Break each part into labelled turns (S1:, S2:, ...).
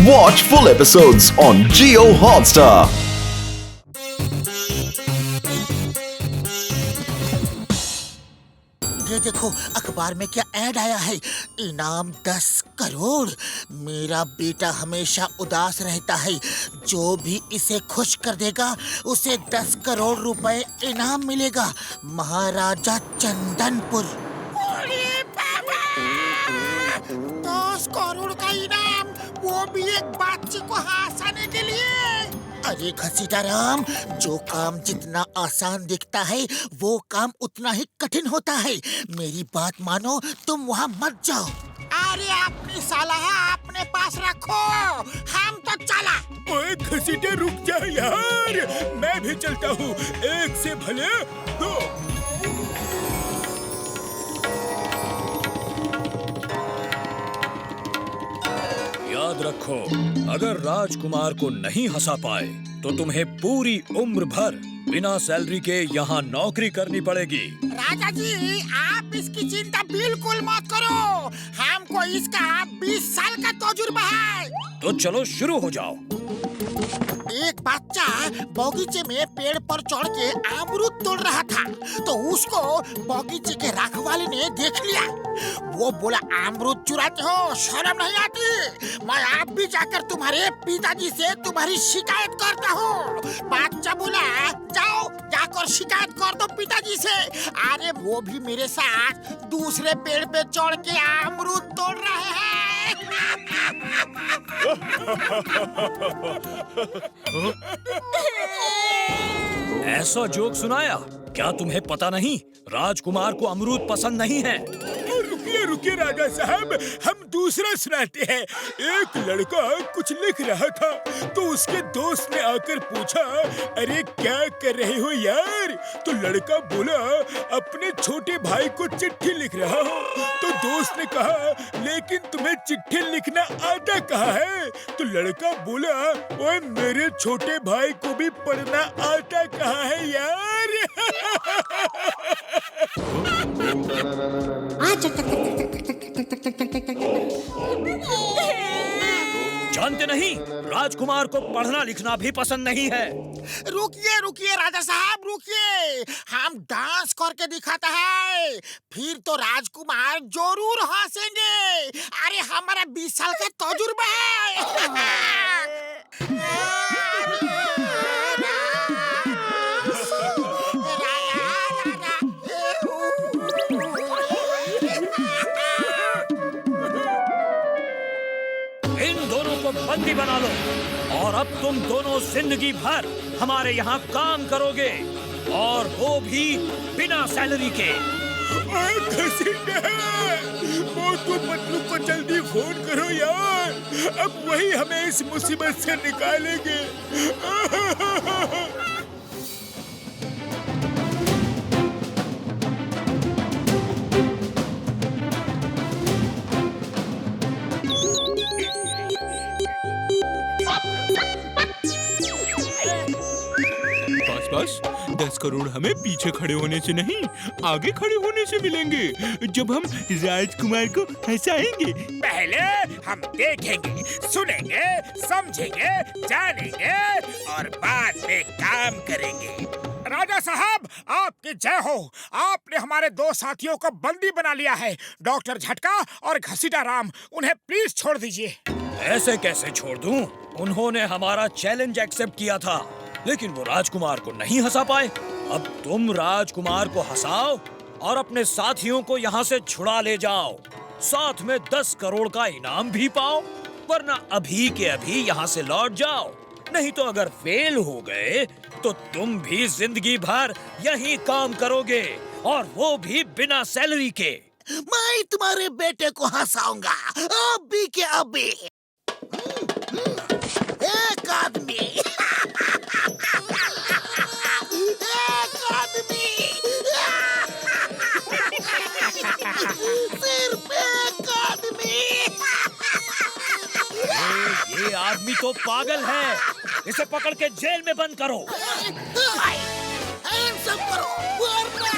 S1: Watch full episodes on Jio Hotstar.
S2: ये देखो अखबार में क्या ऐड आया है। इनाम 10 करोड़। मेरा बेटा हमेशा उदास रहता है, जो भी इसे खुश कर देगा उसे 10 करोड़ रुपए इनाम मिलेगा। महाराजा चंदनपुर। अरे बाबा! 10 करोड़ का इनाम, वो भी एक बच्चे को हंसाने के लिए। अरे घसीटाराम, जो काम जितना आसान दिखता है वो काम उतना ही कठिन होता है। मेरी बात मानो, तुम वहाँ मत जाओ। अरे अपनी सलाह अपने पास रखो, हम तो चला।
S3: ओए घसीटे रुक जा यार, मैं भी चलता हूँ। एक से भले दो। याद रखो, अगर राजकुमार को नहीं हंसा पाए तो तुम्हें पूरी उम्र भर बिना सैलरी के यहाँ नौकरी करनी पड़ेगी।
S2: राजा जी, आप इसकी चिंता बिल्कुल मत करो। हमको इसका 20 साल का तजुर्बा है।
S3: तो चलो शुरू हो जाओ।
S2: एक बच्चा बगीचे में पेड़ पर चढ़ के अमरूद तोड़ रहा था, तो उसको बगीचे के रखवाले ने देख लिया। वो बोला, अमरूद चुराते हो, शर्म नहीं आती? मैं आप भी जाकर तुम्हारे पिताजी से तुम्हारी शिकायत करता हूँ। बच्चा बोला, जाओ जाकर शिकायत कर दो पिताजी से। अरे वो भी मेरे साथ दूसरे पेड़ पे चढ़ के अमरूद तोड़ रहे हैं।
S3: ऐसा जोक सुनाया? क्या तुम्हें पता नहीं राजकुमार को अमरूद पसंद नहीं है? रुकिए रुकिए राजा साहब, हम दूसरा सुनाते हैं। एक लड़का कुछ लिख रहा था तो उसके दोस्त ने आकर पूछा, अरे क्या कर रहे हो यार? तो लड़का बोला, अपने छोटे भाई को चिट्ठी लिख रहा हूँ। तो दोस्त ने कहा, लेकिन तुम्हें चिट्ठी लिखना आता कहाँ है? तो लड़का बोला, ओए मेरे छोटे भाई को भी पढ़ना आता कहाँ है यार? जानते नहीं, राजकुमार को पढ़ना लिखना भी पसंद नहीं है।
S2: रुकिए रुकिए राजा साहब, रुकिए। हम डांस करके दिखाता है, फिर तो राजकुमार जरूर हंसेंगे। अरे हमारा 20 साल का तजुर्बा है।
S3: इन दोनों को बंदी बना लो और अब तुम दोनों जिंदगी भर हमारे यहाँ काम करोगे, और वो भी बिना सैलरी के। मोटू पतलू को जल्दी फोन करो यार, अब वही हमें इस मुसीबत से निकालेंगे।
S4: बस 10 करोड़ हमें पीछे खड़े होने से नहीं, आगे खड़े होने से मिलेंगे, जब हम राजकुमार को हंसाएंगे।
S3: पहले हम देखेंगे, सुनेंगे, समझेंगे, जानेंगे और बाद में काम करेंगे। राजा साहब, आपकी जय हो। आपने हमारे 2 साथियों को बंदी बना लिया है, डॉक्टर झटका और घसीटा राम। उन्हें प्लीज छोड़ दीजिए। ऐसे कैसे छोड़ दूं? उन्होंने हमारा चैलेंज एक्सेप्ट किया था, लेकिन वो राजकुमार को नहीं हंसा पाए। अब तुम राजकुमार को हंसाओ और अपने साथियों को यहाँ से छुड़ा ले जाओ, साथ में 10 करोड़ का इनाम भी पाओ, वरना अभी के अभी यहाँ से लौट जाओ। नहीं तो अगर फेल हो गए तो तुम भी जिंदगी भर यही काम करोगे, और वो भी बिना सैलरी के।
S2: मैं तुम्हारे बेटे को हंसाऊंगा, अभी के अभी। एक आदमी, एक आदमी, सिर्फ एक आदमी।
S3: ये आदमी तो पागल है, इसे पकड़ के जेल में बंद करो।
S2: सब करो, वरना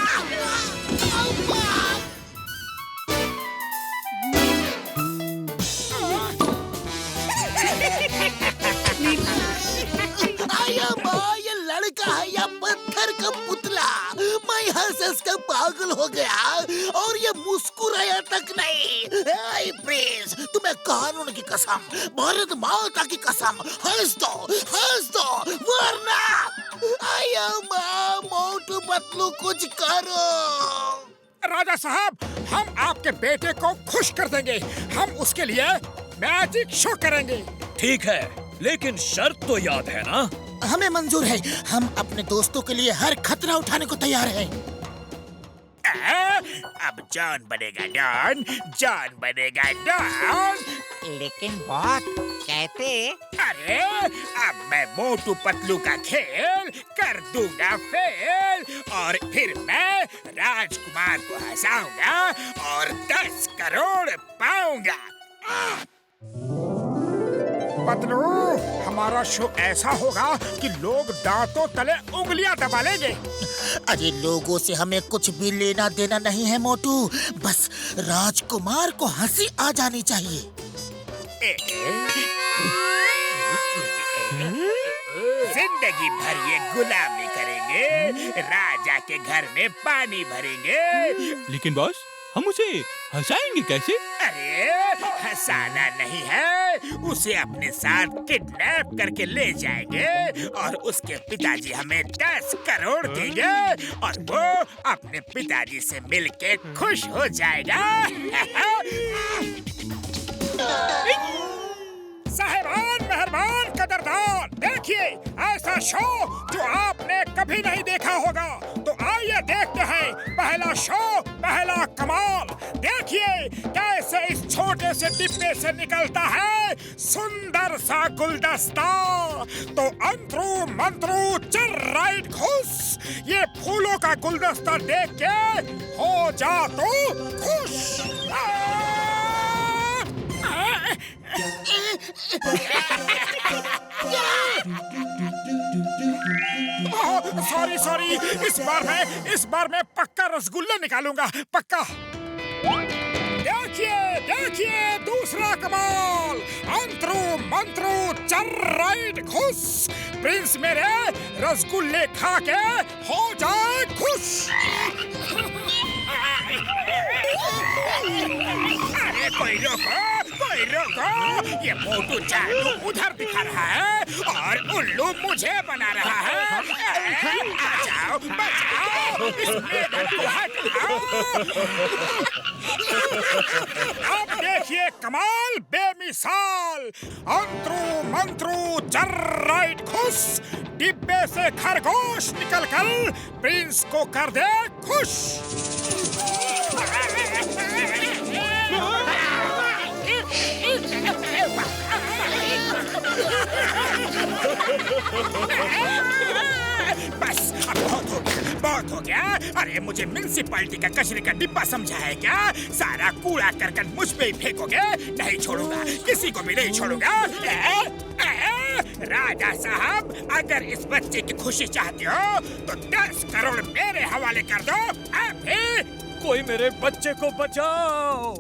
S2: हंस के पागल हो गया और ये मुस्कुराया तक नहीं। ए प्रिंस, तुम्हें कानून की कसम, भारत माता की कसम, हंस दो वरना आया माँ मोटू पतलू कुछ करो।
S3: राजा साहब, हम आपके बेटे को खुश कर देंगे। हम उसके लिए मैजिक शो करेंगे।
S5: ठीक है, लेकिन शर्त तो याद है ना?
S2: हमें मंजूर है। हम अपने दोस्तों के लिए हर खतरा उठाने को तैयार हैं।
S3: अब जॉन बनेगा डॉन, जॉन बनेगा डॉन।
S6: लेकिन बॉस कहते।
S3: अरे अब मैं मोटू पतलू का खेल कर दूंगा फेल, और फिर मैं राजकुमार को हंसाऊंगा और 10 करोड़ पाऊंगा। पतलू, हमारा शो ऐसा होगा कि लोग दांतों तले उंगलियां दबा लेंगे।
S2: अरे लोगों से हमें कुछ भी लेना देना नहीं है मोटू, बस राजकुमार को हंसी आ जानी चाहिए।
S3: जिंदगी भर ये गुलामी करेंगे, राजा के घर में पानी भरेंगे।
S4: लेकिन बॉस, हम उसे हंसाएंगे कैसे?
S3: अरे हंसाना नहीं है, उसे अपने साथ किडनैप करके ले जाएंगे और उसके पिताजी हमें 10 करोड़ देंगे और वो अपने पिताजी से मिलके खुश हो जाएगा। साहिबान, मेहरबान, कदरदान, देखिए ऐसा शो जो आपने कभी नहीं देखा होगा। तो आइए देखते हैं पहला शो, पहला कमाल। देखिए कैसे इस छोटे से डिब्बे से निकलता है सुंदर सा गुलदस्ता। तो अंतरू मंत्रू चल राइट घुस, ये फूलों का गुलदस्ता देख के हो जा तो खुश। सॉरी, इस बार मैं पक्का रसगुल्ला निकालूंगा, पक्का। देखिए दूसरा कमाल। अंतरू मंत्रू चल राइट घुस, प्रिंस मेरे रसगुल्ले खा के हो जाए खुश। अरे कोई रोको, ये मोटू जादू उधर दिखा रहा है और उल्लू मुझे बना रहा है। बचाओ, इस मेढक को हटाओ। अब देखिए कमाल बेमिसाल। अंतरू मंत्रू चल राइट घुस, डिब्बे से खरगोश निकलकर प्रिंस को कर दे खुश। बस अब बहुत हो गया। अरे मुझे म्युनिसिपैलिटी का कचरे का डिब्बा समझा है क्या? सारा कूड़ा करकट मुझ पे ही फेंकोगे? नहीं छोड़ूंगा, किसी को भी नहीं छोड़ूंगा। राजा साहब, अगर इस बच्चे की खुशी चाहते हो तो 10 करोड़ मेरे हवाले कर दो अभी।
S5: कोई मेरे बच्चे को बचाओ।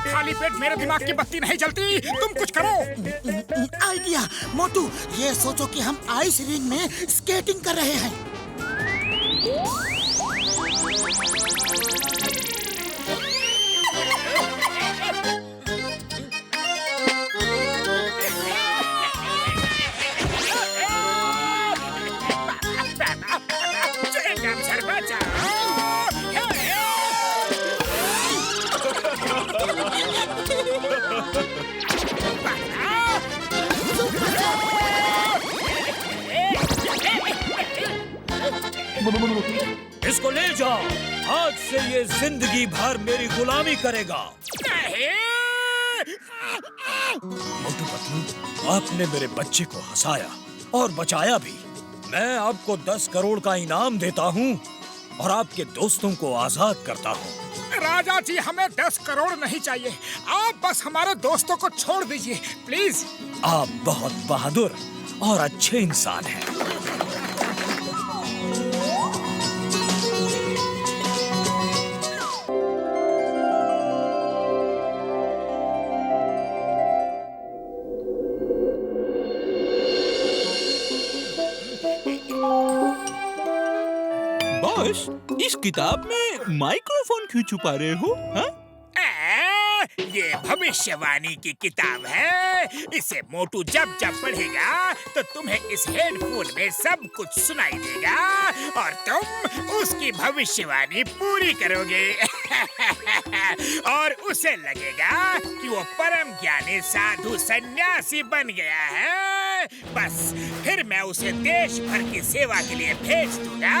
S3: खाली पेट मेरे दिमाग की बत्ती नहीं जलती, तुम कुछ करो।
S2: आइडिया मोटू, ये सोचो कि हम आइस रिंग में स्केटिंग कर रहे हैं।
S5: जाओ, आज से ये जिंदगी भर मेरी गुलामी करेगा। मोटू पतलू, आपने मेरे बच्चे को हंसाया और बचाया भी। मैं आपको 10 करोड़ का इनाम देता हूँ और आपके दोस्तों को आजाद करता हूँ।
S3: राजा जी, हमें 10 करोड़ नहीं चाहिए, आप बस हमारे दोस्तों को छोड़ दीजिए प्लीज।
S5: आप बहुत बहादुर और अच्छे इंसान हैं।
S4: बॉस, इस किताब में माइक्रोफोन क्यों छुपा रहे हो? हाँ?
S3: ये भविष्यवाणी की किताब है। इसे मोटू जब जब पढ़ेगा तो तुम्हें इस हेडफोन में सब कुछ सुनाई देगा और तुम उसकी भविष्यवाणी पूरी करोगे। और उसे लगेगा कि वो परम ज्ञानी साधु सन्यासी बन गया है। बस फिर मैं उसे देश भर की सेवा के लिए भेज दूंगा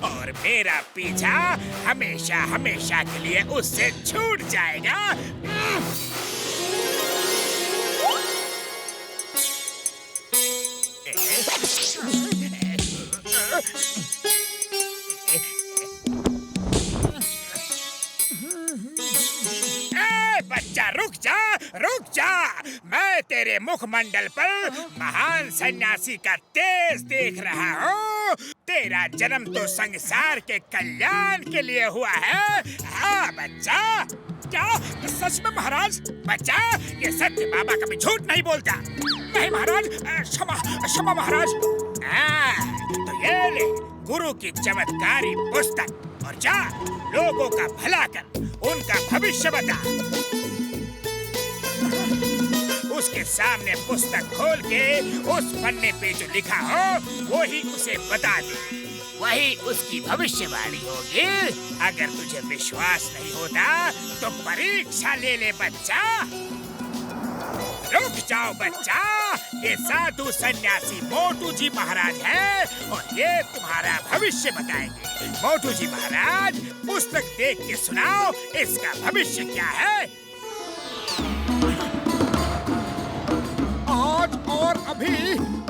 S3: और मेरा पीछा हमेशा हमेशा के लिए उससे छूट जाएगा। बच्चा रुक जा, मैं तेरे मुखमंडल पर महान सन्यासी का तेज देख रहा हूँ। तेरा जन्म तो संसार के कल्याण के लिए हुआ है। हाँ बच्चा। क्या सच में महाराज? बच्चा, ये सत्य बाबा कभी झूठ नहीं बोलता। नहीं महाराज, क्षमा महाराज। तो ये ले गुरु की चमत्कारी पुस्तक और जा लोगों का भला कर, उनका भविष्य बता। उसके सामने पुस्तक खोल के उस पन्ने पे जो लिखा हो वही उसे बता दे। वही उसकी भविष्यवाणी होगी। अगर तुझे विश्वास नहीं होता तो परीक्षा ले ले बच्चा। रुक जाओ बच्चा, ये साधु सन्यासी मोटू जी महाराज हैं और ये तुम्हारा भविष्य बताएंगे। मोटू जी महाराज, पुस्तक देख के सुनाओ, इसका भविष्य क्या है? आज और अभी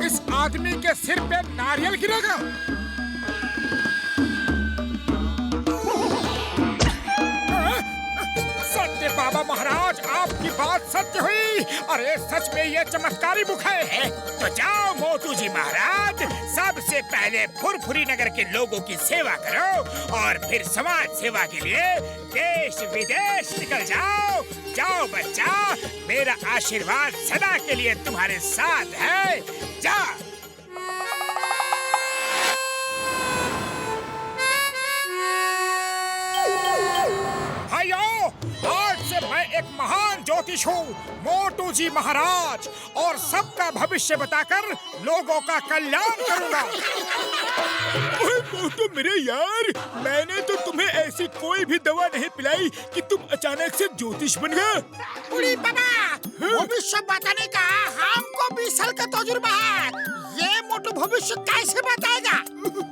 S3: इस आदमी के सिर पे नारियल गिरेगा। सत्य बाबा महाराज, आपकी बात सत्य हुई। अरे सच में ये चमत्कारी बुक है। तो जाओ मोटू जी महाराज, सबसे पहले फुरफुरी नगर के लोगों की सेवा करो और फिर समाज सेवा के लिए देश विदेश निकल जाओ। जाओ बच्चा, मेरा आशीर्वाद सदा के लिए तुम्हारे साथ है। जाओ। आज से मैं एक महान ज्योतिष हूँ, मोटू जी महाराज, और सबका भविष्य बताकर लोगों का कल्याण करूँगा।
S4: मोटू मेरे यार, मैंने तो तुम्हें ऐसी कोई भी दवा नहीं पिलाई कि तुम अचानक से ज्योतिष बन गए।
S2: बुढ़ी बाबा, भविष्य बताने का हमको 20 साल का तजुर्बा है। ये मोटू भविष्य कैसे बताएगा?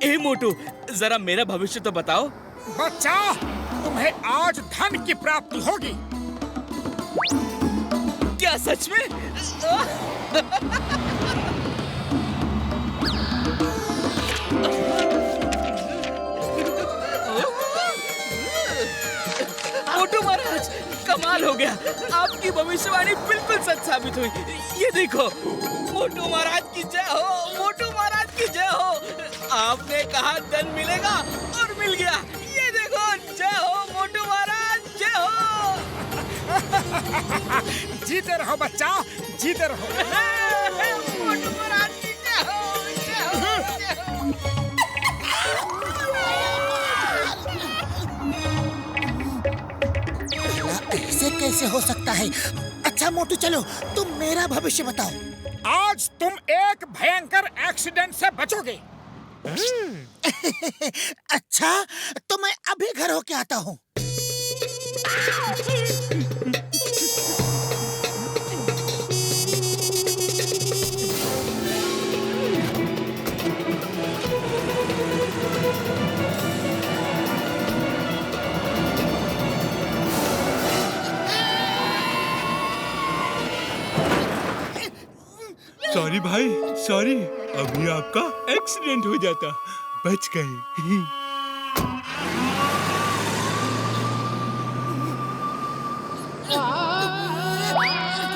S7: ए मोटू, जरा मेरा भविष्य तो बताओ।
S3: बच्चा, तुम्हें आज धन की प्राप्ति होगी।
S7: क्या सच में? मोटू महाराज, कमाल हो गया। आपकी भविष्यवाणी बिल्कुल सच साबित हुई। ये देखो, मोटू महाराज की जय हो, मोटू महाराज की जय हो। आपने कहा धन मिलेगा और मिल गया। ये देखो, जय हो मोटू महाराज, जय हो।
S3: जीते रहो बच्चा, जीते रहो।
S7: मोटू महाराज की जय हो, जय हो, जय
S2: हो। ऐसे कैसे हो सकता है? अच्छा मोटू, चलो तुम मेरा भविष्य बताओ।
S3: आज तुम एक भयंकर एक्सीडेंट से बचोगे।
S2: अच्छा, तो मैं अभी घर होके आता हूँ।
S4: सॉरी भाई, सॉरी। अभी आपका एक्सीडेंट हो जाता, बच गए।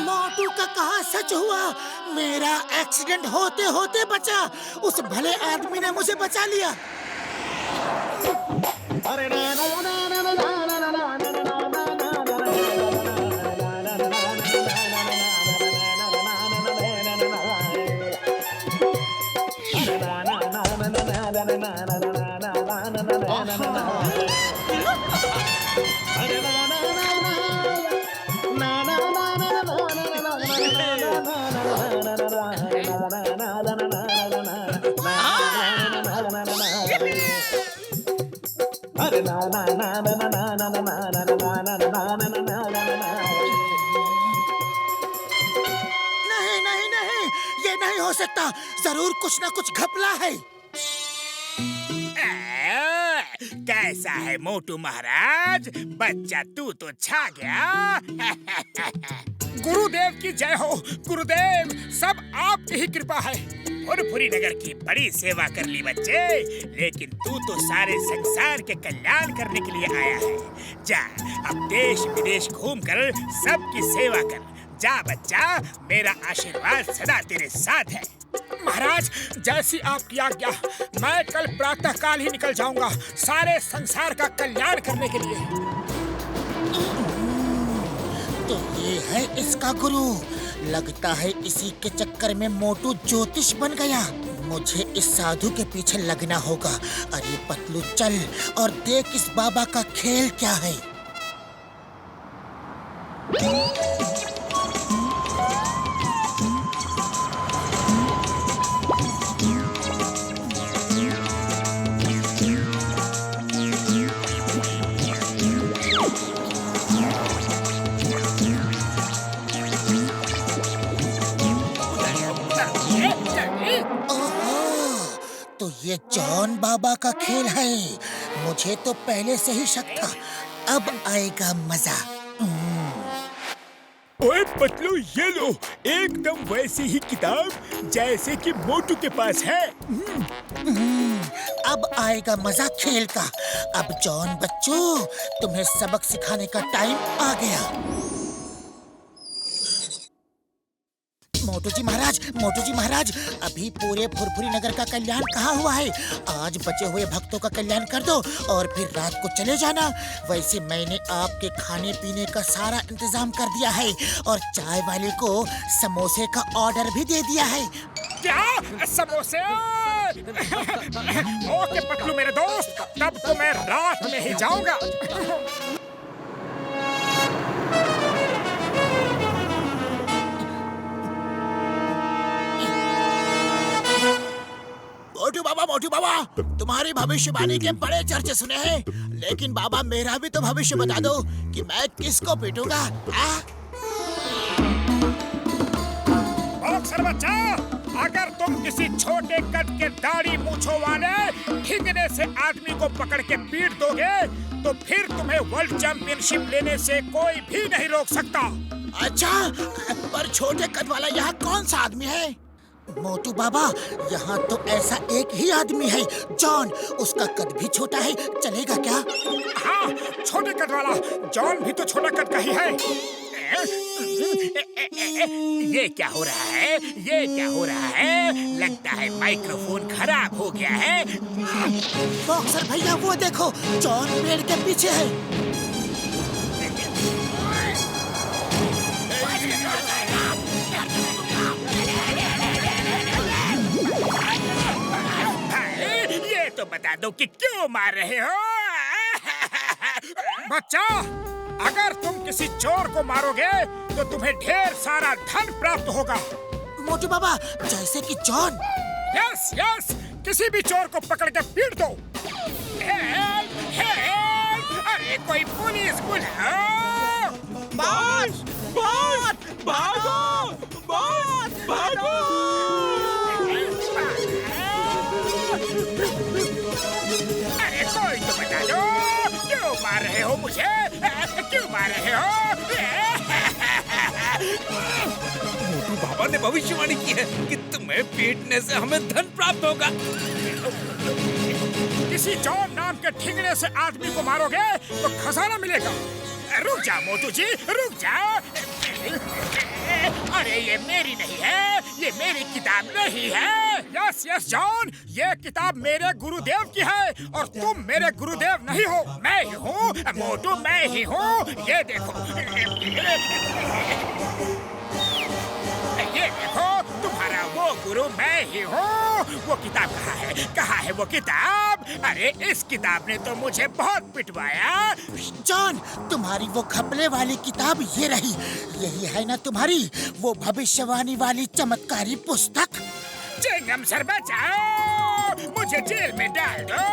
S2: मोटू का कहा सच हुआ? मेरा एक्सीडेंट होते होते बचा। उस भले आदमी ने मुझे बचा लिया। नहीं नहीं नहीं, ये नहीं हो सकता। जरूर कुछ ना कुछ घपला है।
S3: कैसा है मोटू महाराज? बच्चा तू तो छा गया। गुरुदेव की जय हो। गुरुदेव, सब आपकी ही कृपा है। फुरफुरी नगर की बड़ी सेवा कर ली बच्चे, लेकिन तू तो सारे संसार के कल्याण करने के लिए आया है। जा, अब देश विदेश घूमकर सबकी सेवा कर। जा बच्चा, मेरा आशीर्वाद सदा तेरे साथ है। महाराज, जैसी आपकी आज्ञा। मैं कल प्रातः काल ही निकल जाऊंगा सारे संसार का कल्याण करने के लिए।
S2: तो ये है इसका गुरु। लगता है इसी के चक्कर में मोटू ज्योतिष बन गया। मुझे इस साधु के पीछे लगना होगा। अरे पतलू, चल और देख इस बाबा का खेल क्या है। तो ये जॉन बाबा का खेल है। मुझे तो पहले से ही शक था। अब आएगा मजा।
S3: ओए पतलू, ये लो, एकदम वैसी ही किताब जैसे कि मोटू के पास है।
S2: अब आएगा मजा खेल का। अब जॉन बच्चों, तुम्हें सबक सिखाने का टाइम आ गया। मोटू जी महाराज, अभी पूरे फुरफुरी नगर का कल्याण कहाँ हुआ है? आज बचे हुए भक्तों का कल्याण कर दो और फिर रात को चले जाना। वैसे मैंने आपके खाने पीने का सारा इंतजाम कर दिया है और चाय वाले को समोसे का ऑर्डर भी दे दिया है।
S3: क्या समोसे? ओके पतलू मेरे दोस्त, तब तो मैं रात में ही जाऊंगा।
S2: मोटू बाबा, तुम्हारी भविष्यवाणी के बड़े चर्चे सुने हैं, लेकिन बाबा मेरा भी तो भविष्य बता दो कि मैं किसको पीटूंगा।
S3: बॉक्सर बच्चा, अगर तुम किसी छोटे कद के दाढ़ी मूंछों वाले ठिंगने से आदमी को पकड़ के पीट दोगे तो फिर तुम्हें वर्ल्ड चैंपियनशिप लेने से कोई भी नहीं रोक सकता।
S2: अच्छा, पर छोटे कद वाला यहाँ कौन सा आदमी है? मोटू बाबा, यहाँ तो ऐसा एक ही आदमी है, जॉन। उसका कद भी छोटा है, चलेगा क्या?
S3: हाँ, छोटे कद वाला जॉन भी तो छोटा कद का ही है। ये क्या हो रहा है? ये क्या हो रहा है? लगता है माइक्रोफोन खराब हो गया है।
S2: बॉक्सर भैया, वो देखो, जॉन पेड़ के पीछे है।
S3: तो बता दो कि क्यों मार रहे हो? बच्चा, अगर तुम किसी चोर को मारोगे तो तुम्हें ढेर सारा धन प्राप्त होगा।
S2: मोटू बाबा, जैसे कि जॉन।
S3: यस यस, किसी भी चोर को पकड़ के पीट दो। Help, help! अरे कोई पुलिस बुलाओ!
S4: बॉस, बॉस, भागो! बॉस, भागो!
S3: अरे कोई तो बता दो, क्यों मार रहे हो मुझे? क्यों मार रहे हो?
S4: मोटू बाबा
S5: भगवान ने भविष्यवाणी की है कि तुम्हें पीटने से हमें धन प्राप्त होगा।
S3: किसी जॉन नाम के ठिगने से आदमी को मारोगे तो खजाना मिलेगा। रुक जा मोटू जी, रुक जा। अरे ये मेरी नहीं है, ये मेरी किताब नहीं है। यस यस जॉन, ये किताब मेरे गुरुदेव की है और तुम मेरे गुरुदेव नहीं हो। मैं ही हूँ मोटू, मैं ही हूँ। ये देखो, ये देखो, तुम्हारा वो गुरु मैं ही हूँ। वो किताब कहाँ है? कहाँ है वो किताब? अरे इस किताब ने तो मुझे बहुत पिटवाया।
S2: जॉन, तुम्हारी वो खपले वाली किताब ये रही। यही है ना तुम्हारी वो भविष्यवाणी वाली चमत्कारी पुस्तक?
S3: चिंगम सर बचाओ, मुझे जेल में डाल दो,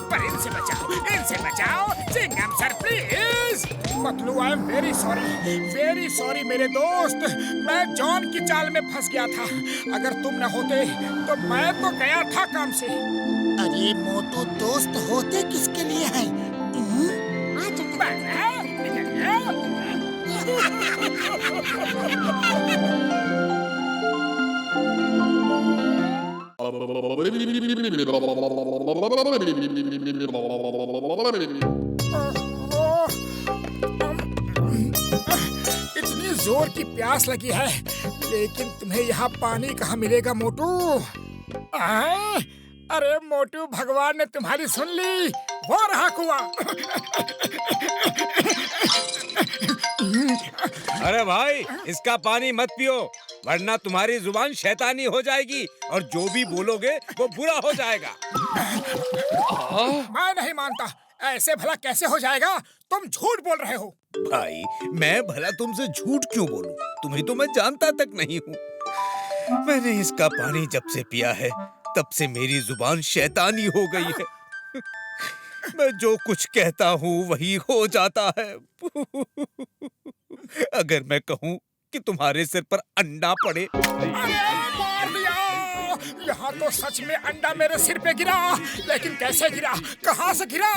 S3: पर इनसे बचाओ, इनसे बचाओ। Chingum sir please. Patlu, I am very sorry मेरे दोस्त। मैं जॉन की चाल में फंस गया था। अगर तुम न होते तो मैं तो गया था काम से।
S2: अरे मोटू, दोस्त होते किसके लिए हैं?
S3: इतनी जोर की प्यास लगी है, लेकिन तुम्हें यहाँ पानी कहाँ मिलेगा मोटू? अरे मोटू, भगवान ने तुम्हारी सुन ली। वो रहा कुआं।
S5: अरे भाई, इसका पानी मत पियो, वरना तुम्हारी जुबान शैतानी हो जाएगी और जो भी बोलोगे वो बुरा हो जाएगा।
S3: मैं नहीं मानता। ऐसे भला कैसे हो जाएगा? तुम झूठ बोल रहे हो।
S5: भाई, मैं भला तुमसे झूठ क्यों बोलूं? तुम्हें तो मैं जानता तक नहीं हूँ। मैंने इसका पानी जब से पिया है, तब से मेरी जुबान शैतानी हो गई है। मैं जो कुछ कहता हूँ वही हो जाता है। अगर मैं कहूँ कि तुम्हारे सिर पर अंडा पड़े।
S3: अरे मार दिया! यहाँ तो सच में अंडा मेरे सिर पे गिरा, लेकिन कैसे गिरा? कहाँ से गिरा?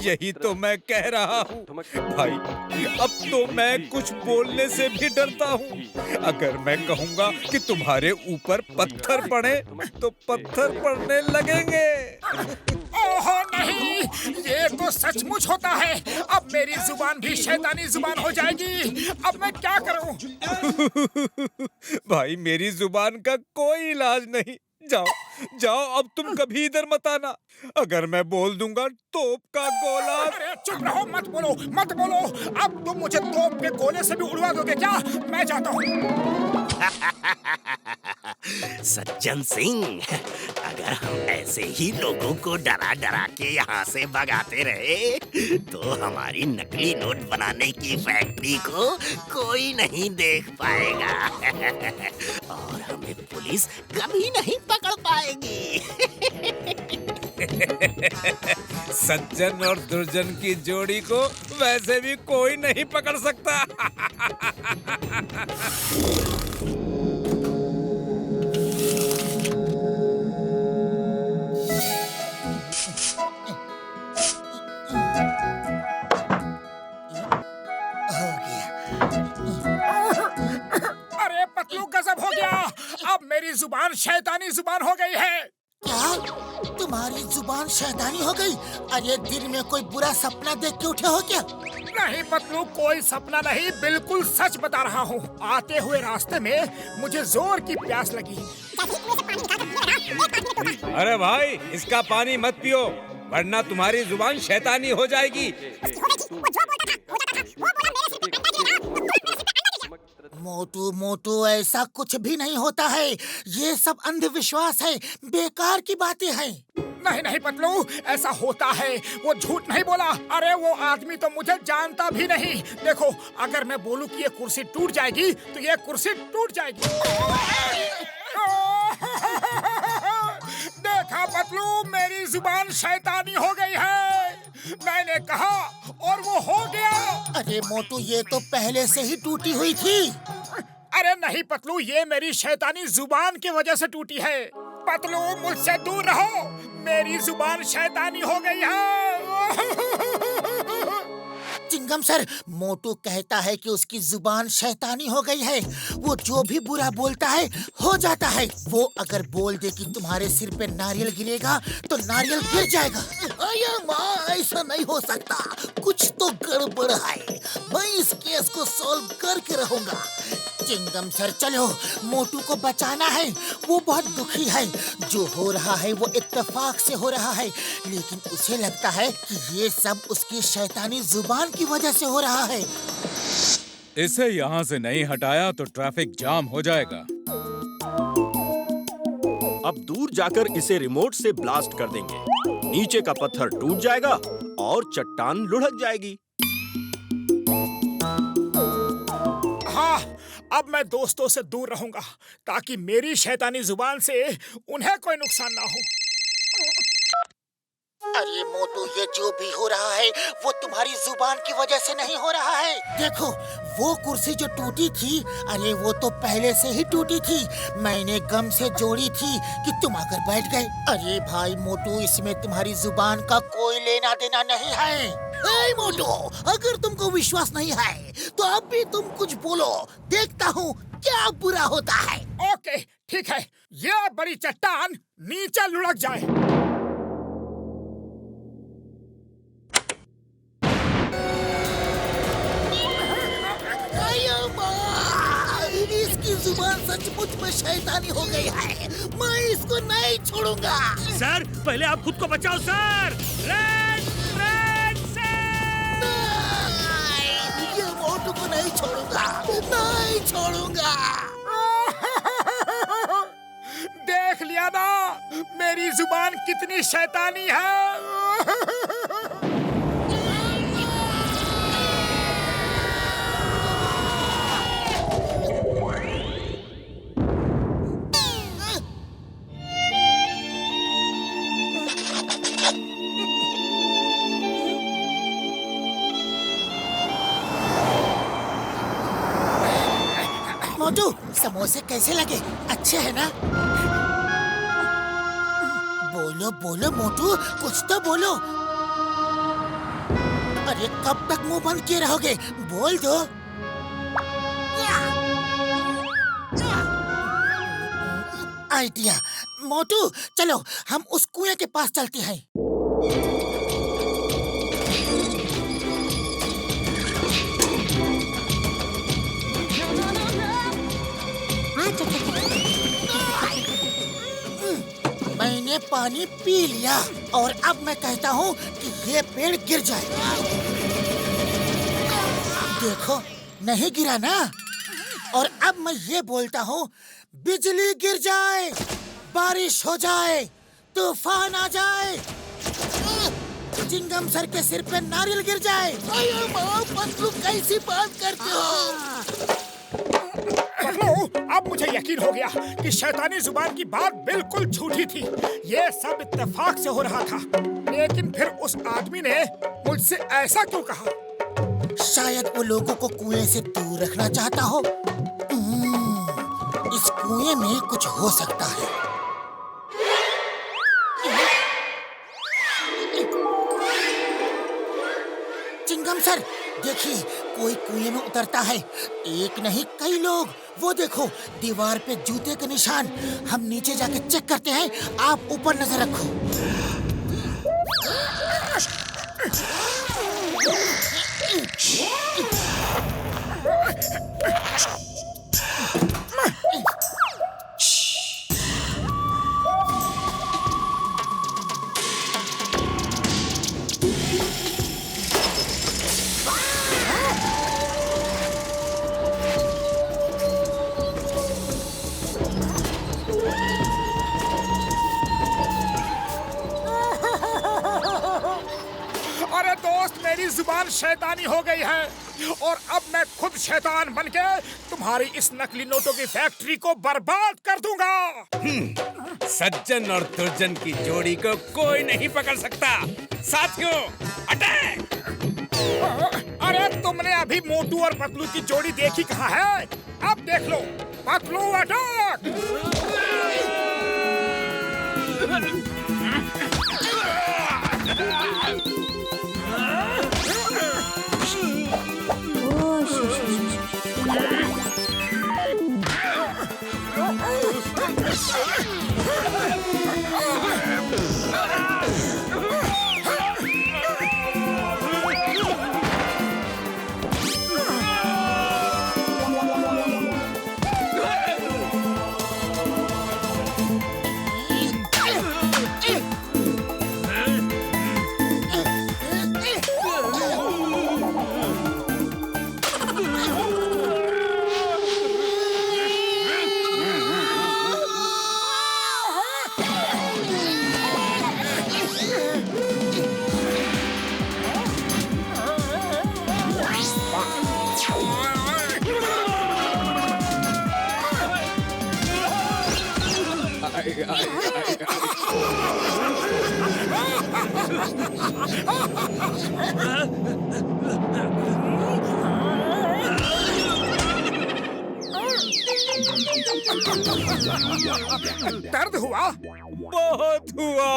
S5: यही तो मैं कह रहा हूँ भाई। अब तो मैं कुछ बोलने से भी डरता हूँ। अगर मैं कहूँगा कि तुम्हारे ऊपर पत्थर पड़े तो पत्थर पड़ने लगेंगे।
S3: ओहो नहीं, ये तो सचमुच होता है। अब मेरी जुबान भी शैतानी जुबान हो जाएगी। अब मैं क्या करूं?
S5: भाई, मेरी जुबान का कोई इलाज नहीं। जाओ जाओ, अब तुम कभी इधर मत आना। अगर मैं बोल दूंगा तोप का गोला।
S3: अरे चुप रहो, मत बोलो मत बोलो। अब तुम मुझे तोप के गोले से भी उड़वा दोगे क्या? मैं जाता हूँ।
S8: सज्जन सिंह, अगर हम ऐसे ही लोगों को डरा डरा के यहाँ से भगाते रहे तो हमारी नकली नोट बनाने की फैक्ट्री को कोई नहीं देख पाएगा और हमें पुलिस कभी नहीं पकड़ पाएगी।
S5: सज्जन और दुर्जन की जोड़ी को वैसे भी कोई नहीं पकड़ सकता।
S3: अरे पतलू, गजब हो गया। अब मेरी जुबान शैतानी जुबान हो गई है।
S2: क्या तुम्हारी जुबान शैतानी हो गई? अरे दिन में कोई बुरा सपना देख के उठे हो क्या?
S3: नहीं पतलू, कोई सपना नहीं, बिल्कुल सच बता रहा हूँ। आते हुए रास्ते में मुझे जोर की प्यास लगी।
S5: अरे भाई, इसका पानी मत पियो, वरना तुम्हारी जुबान शैतानी हो जाएगी।
S2: मोटू मोटू, ऐसा कुछ भी नहीं होता है। ये सब अंधविश्वास है, बेकार की बातें हैं।
S3: नहीं नहीं पतलू, ऐसा होता है। वो झूठ नहीं बोला। अरे वो आदमी तो मुझे जानता भी नहीं। देखो, अगर मैं बोलूं कि ये कुर्सी टूट जाएगी तो ये कुर्सी टूट जाएगी। देखा पतलू, मेरी जुबान शैतानी हो गई है। मैंने कहा और वो हो गया।
S2: अरे मोटू, ये तो पहले से ही टूटी हुई थी।
S3: अरे नहीं पतलू, ये मेरी शैतानी जुबान की वजह से टूटी है। पतलू, मुझसे दूर रहो, मेरी जुबान शैतानी हो गई है।
S2: चिंगम सर, मोटू कहता है कि उसकी जुबान शैतानी हो गई है। वो जो भी बुरा बोलता है हो जाता है। वो अगर बोल दे कि तुम्हारे सिर पे नारियल गिरेगा तो नारियल गिर जाएगा। अरे माँ, ऐसा नहीं हो सकता, कुछ तो गड़बड़ है। मैं इस केस को सॉल्व करके रहूंगा। चिंगम सर चलो, मोटू को बचाना है। वो बहुत दुखी है। जो हो रहा है वो इत्तेफाक से हो रहा है, लेकिन उसे लगता है कि ये सब उसकी शैतानी जुबान की वजह से हो रहा है।
S9: इसे यहाँ से नहीं हटाया तो ट्रैफिक जाम हो जाएगा।
S10: अब दूर जाकर इसे रिमोट से ब्लास्ट कर देंगे। नीचे का पत्थर टूट जाएगा और चट्टान लुढ़क जाएगी।
S3: हाँ, अब मैं दोस्तों से दूर रहूंगा ताकि मेरी शैतानी जुबान से उन्हें कोई नुकसान ना हो।
S2: अरे मोटू, ये जो भी हो रहा है वो तुम्हारी जुबान की वजह से नहीं हो रहा है। देखो, वो कुर्सी जो टूटी थी, अरे वो तो पहले से ही टूटी थी। मैंने गम से जोड़ी थी कि तुम आकर बैठ गए। अरे भाई मोटू, इसमें तुम्हारी जुबान का कोई लेना देना नहीं है। ए मोटू, अगर तुमको विश्वास नहीं है तो अब भी तुम कुछ बोलो, देखता हूँ क्या बुरा होता है।
S3: ओके, ठीक है। ये बड़ी चट्टान नीचे लुढ़क जाए।
S2: इसकी जुबान सचमुच में शैतानी हो गई है। मैं इसको नहीं छोड़ूंगा।
S5: सर, पहले आप खुद को बचाओ सर।
S2: ये मोटू को नहीं छोड़ूंगा, नहीं छोड़ूंगा।
S3: देख लिया ना, मेरी जुबान कितनी शैतानी है।
S2: मोटू, समोसे कैसे लगे? अच्छे हैं ना? बोलो बोलो मोटू, कुछ तो बोलो। अरे कब तक मुंह बंद किए रहोगे? बोल दो। आइडिया। मोटू चलो, हम उस कुएं के पास चलते हैं। मैंने पानी पी लिया और अब मैं कहता हूँ कि ये पेड़ गिर जाए। देखो, नहीं गिरा ना। और अब मैं ये बोलता हूँ, बिजली गिर जाए, बारिश हो जाए, तूफान आ जाए, चिंगम सर के सिर पे नारियल गिर जाए। अरे माँ, पतलू कैसी बात करते हो?
S3: अब मुझे यकीन हो गया कि शैतानी जुबान की बात बिल्कुल झूठी थी। ये सब इत्तेफाक से हो रहा था। लेकिन फिर उस आदमी ने मुझसे ऐसा क्यों कहा?
S2: शायद वो लोगों को कुएं से दूर रखना चाहता हो। इस कुएं में कुछ हो सकता है। चिंगम सर, देखिए, कोई कुएं में उतरता है। एक नहीं, कई लोग। वो देखो, दीवार पे जूते के निशान। हम नीचे जाके चेक करते हैं, आप ऊपर नजर रखो।
S3: अरे दोस्त, मेरी जुबान शैतानी हो गई है और अब मैं खुद शैतान बनके तुम्हारी इस नकली नोटों की फैक्ट्री को बर्बाद कर दूंगा।
S5: सज्जन और दुर्जन की जोड़ी को कोई नहीं पकड़ सकता। साथियों, अटैक!
S3: अरे तुमने अभी मोटू और पतलू की जोड़ी देखी कहाँ है? अब देख लो, पतलू अटैक! दर्द हुआ?
S9: बहुत हुआ।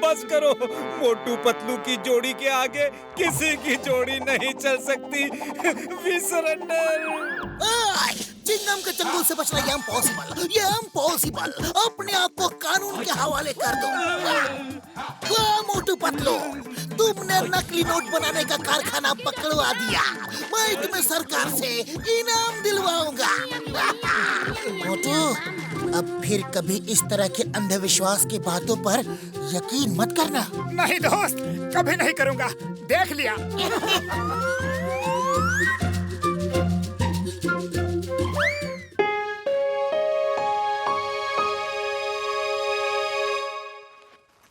S9: बस करो, मोटू पतलू की जोड़ी के आगे किसी की जोड़ी नहीं चल सकती। We surrender.
S2: चिंगम के चंगुल से बचना ये इम्पॉसिबल। अपने आप को कानून के हवाले कर दो। मोटू पतलू, तुमने नकली नोट बनाने का कारखाना पकड़वा दिया। मैं तुम्हें सरकार से इनाम दिलवाऊंगा। मोटू, अब फिर कभी इस तरह के अंधविश्वास की बातों पर यकीन मत करना।
S3: नहीं दोस्त, कभी नहीं करूंगा। देख लिया।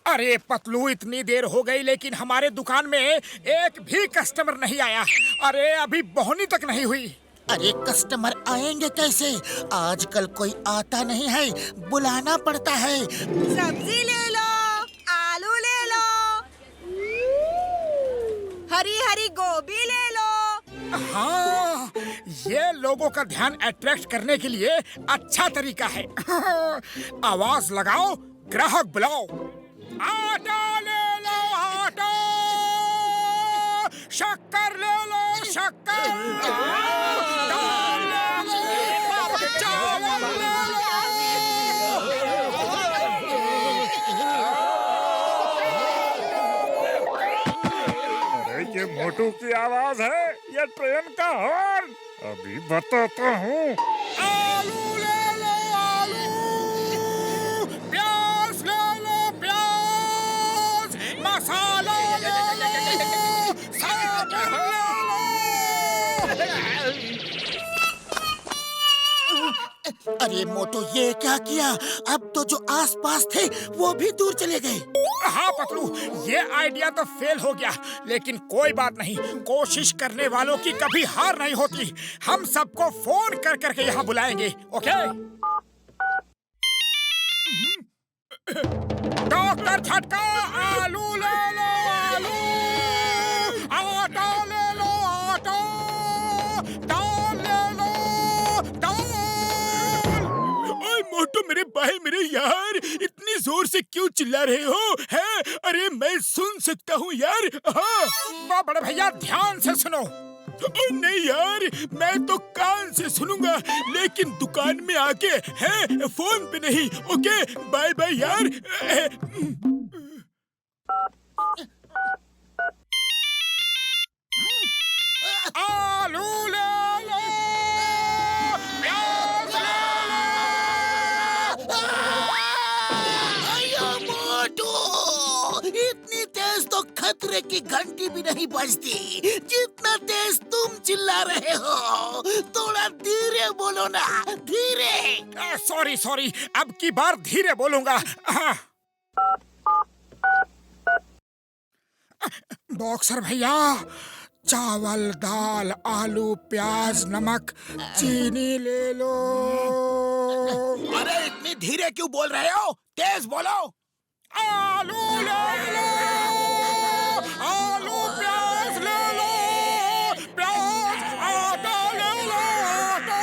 S3: अरे पतलू, इतनी देर हो गई लेकिन हमारे दुकान में एक भी कस्टमर नहीं आया। अरे अभी बोहनी तक नहीं हुई।
S2: अरे कस्टमर आएंगे कैसे? आजकल कोई आता नहीं है, बुलाना पड़ता है।
S11: सब्जी ले लो, आलू ले लो, हरी हरी गोभी ले लो।
S3: हाँ, ये लोगों का ध्यान अट्रैक्ट करने के लिए अच्छा तरीका है। आवाज लगाओ, ग्राहक बुलाओ। आटा ले लो, आटा। शक्कर ले लो, शक्कर। दाल ले लो, चावल ले लो। अरे ये मोटू की आवाज है, ये ट्रेन का हॉर्न। अभी बताता हूँ। आलू ले लो, आलू। प्याज ले लो, प्याज। मसाला ले लो, साबुन ले लो।
S2: अरे मोटू, ये क्या किया? अब तो जो आसपास थे वो भी दूर चले गए।
S3: हाँ पतलू, ये आइडिया तो फेल हो गया, लेकिन कोई बात नहीं। कोशिश करने वालों की कभी हार नहीं होती। हम सबको फोन कर करके यहाँ बुलाएंगे। ओके? डॉक्टर झटका, आलू ले लो, आलू। आटा ले लो, आटा। दाल ले लो, दाल। ओए मोटू, मेरे भाई, मेरे यार, इतनी जोर से क्यों चिल्ला रहे हो? हैं? अरे मैं सुन सकता हूँ यार। हाँ, तो बड़े भैया ध्यान से सुनो। नहीं यार, मैं तो कान से सुनूंगा, लेकिन दुकान में आके है, फोन पे नहीं। ओके, बाय बाय यार। आलू ले लो, प्याज ले
S2: लो। मोटू, इतनी तेज तो खतरे की घंटी भी नहीं बजती जितना तेज तुम चिल्ला रहे हो। थोड़ा धीरे बोलो ना, धीरे।
S3: सॉरी, अब की बार धीरे बोलूंगा। हाँ। बॉक्सर भैया,
S2: चावल, दाल, आलू, प्याज, नमक, चीनी ले लो।
S3: अरे इतनी धीरे क्यों बोल रहे हो? तेज बोलो।
S2: आलू ले लो, आलू, प्याज ले लो, प्याज, आटा ले लो, आटा।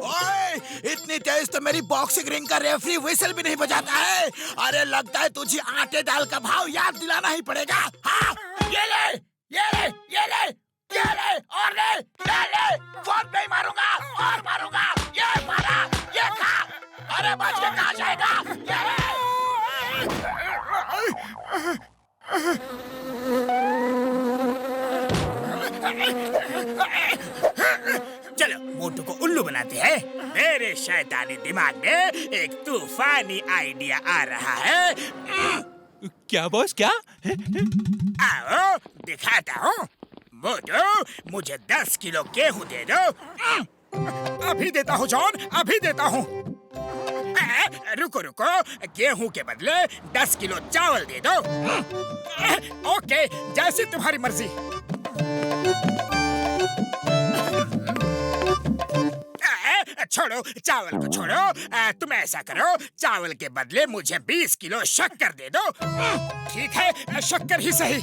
S3: ओए, इतनी तेज तो मेरी बॉक्सिंग रिंग का रेफरी व्हिसल भी नहीं बजाता है। अरे लगता है तुझे आटे दाल का भाव याद दिलाना ही पड़ेगा। हाँ, ये ले, ये ले, ये ले, ये ले, और ले, ये ले। बहुत नहीं मारूंगा, और मारूंगा। ये मारा, ये खा। अरे बच के कहाँ जाएगा? ये ले। चलो मोटू को उल्लू बनाते हैं। मेरे शैतानी दिमाग में एक तूफानी आइडिया आ रहा है।
S4: क्या बॉस, क्या?
S3: आओ दिखाता हूँ। मोटू, मुझे 10 किलो गेहूं दे दो।
S2: अभी देता हूँ जॉन, अभी देता हूँ।
S3: रुको रुको, गेहूं के बदले 10 किलो चावल दे दो।
S2: ओके, जैसी तुम्हारी मर्जी।
S3: छोड़ो, चावल को छोड़ो। तुम ऐसा करो, चावल के बदले मुझे 20 किलो शक्कर दे दो।
S2: ठीक है, शक्कर ही सही।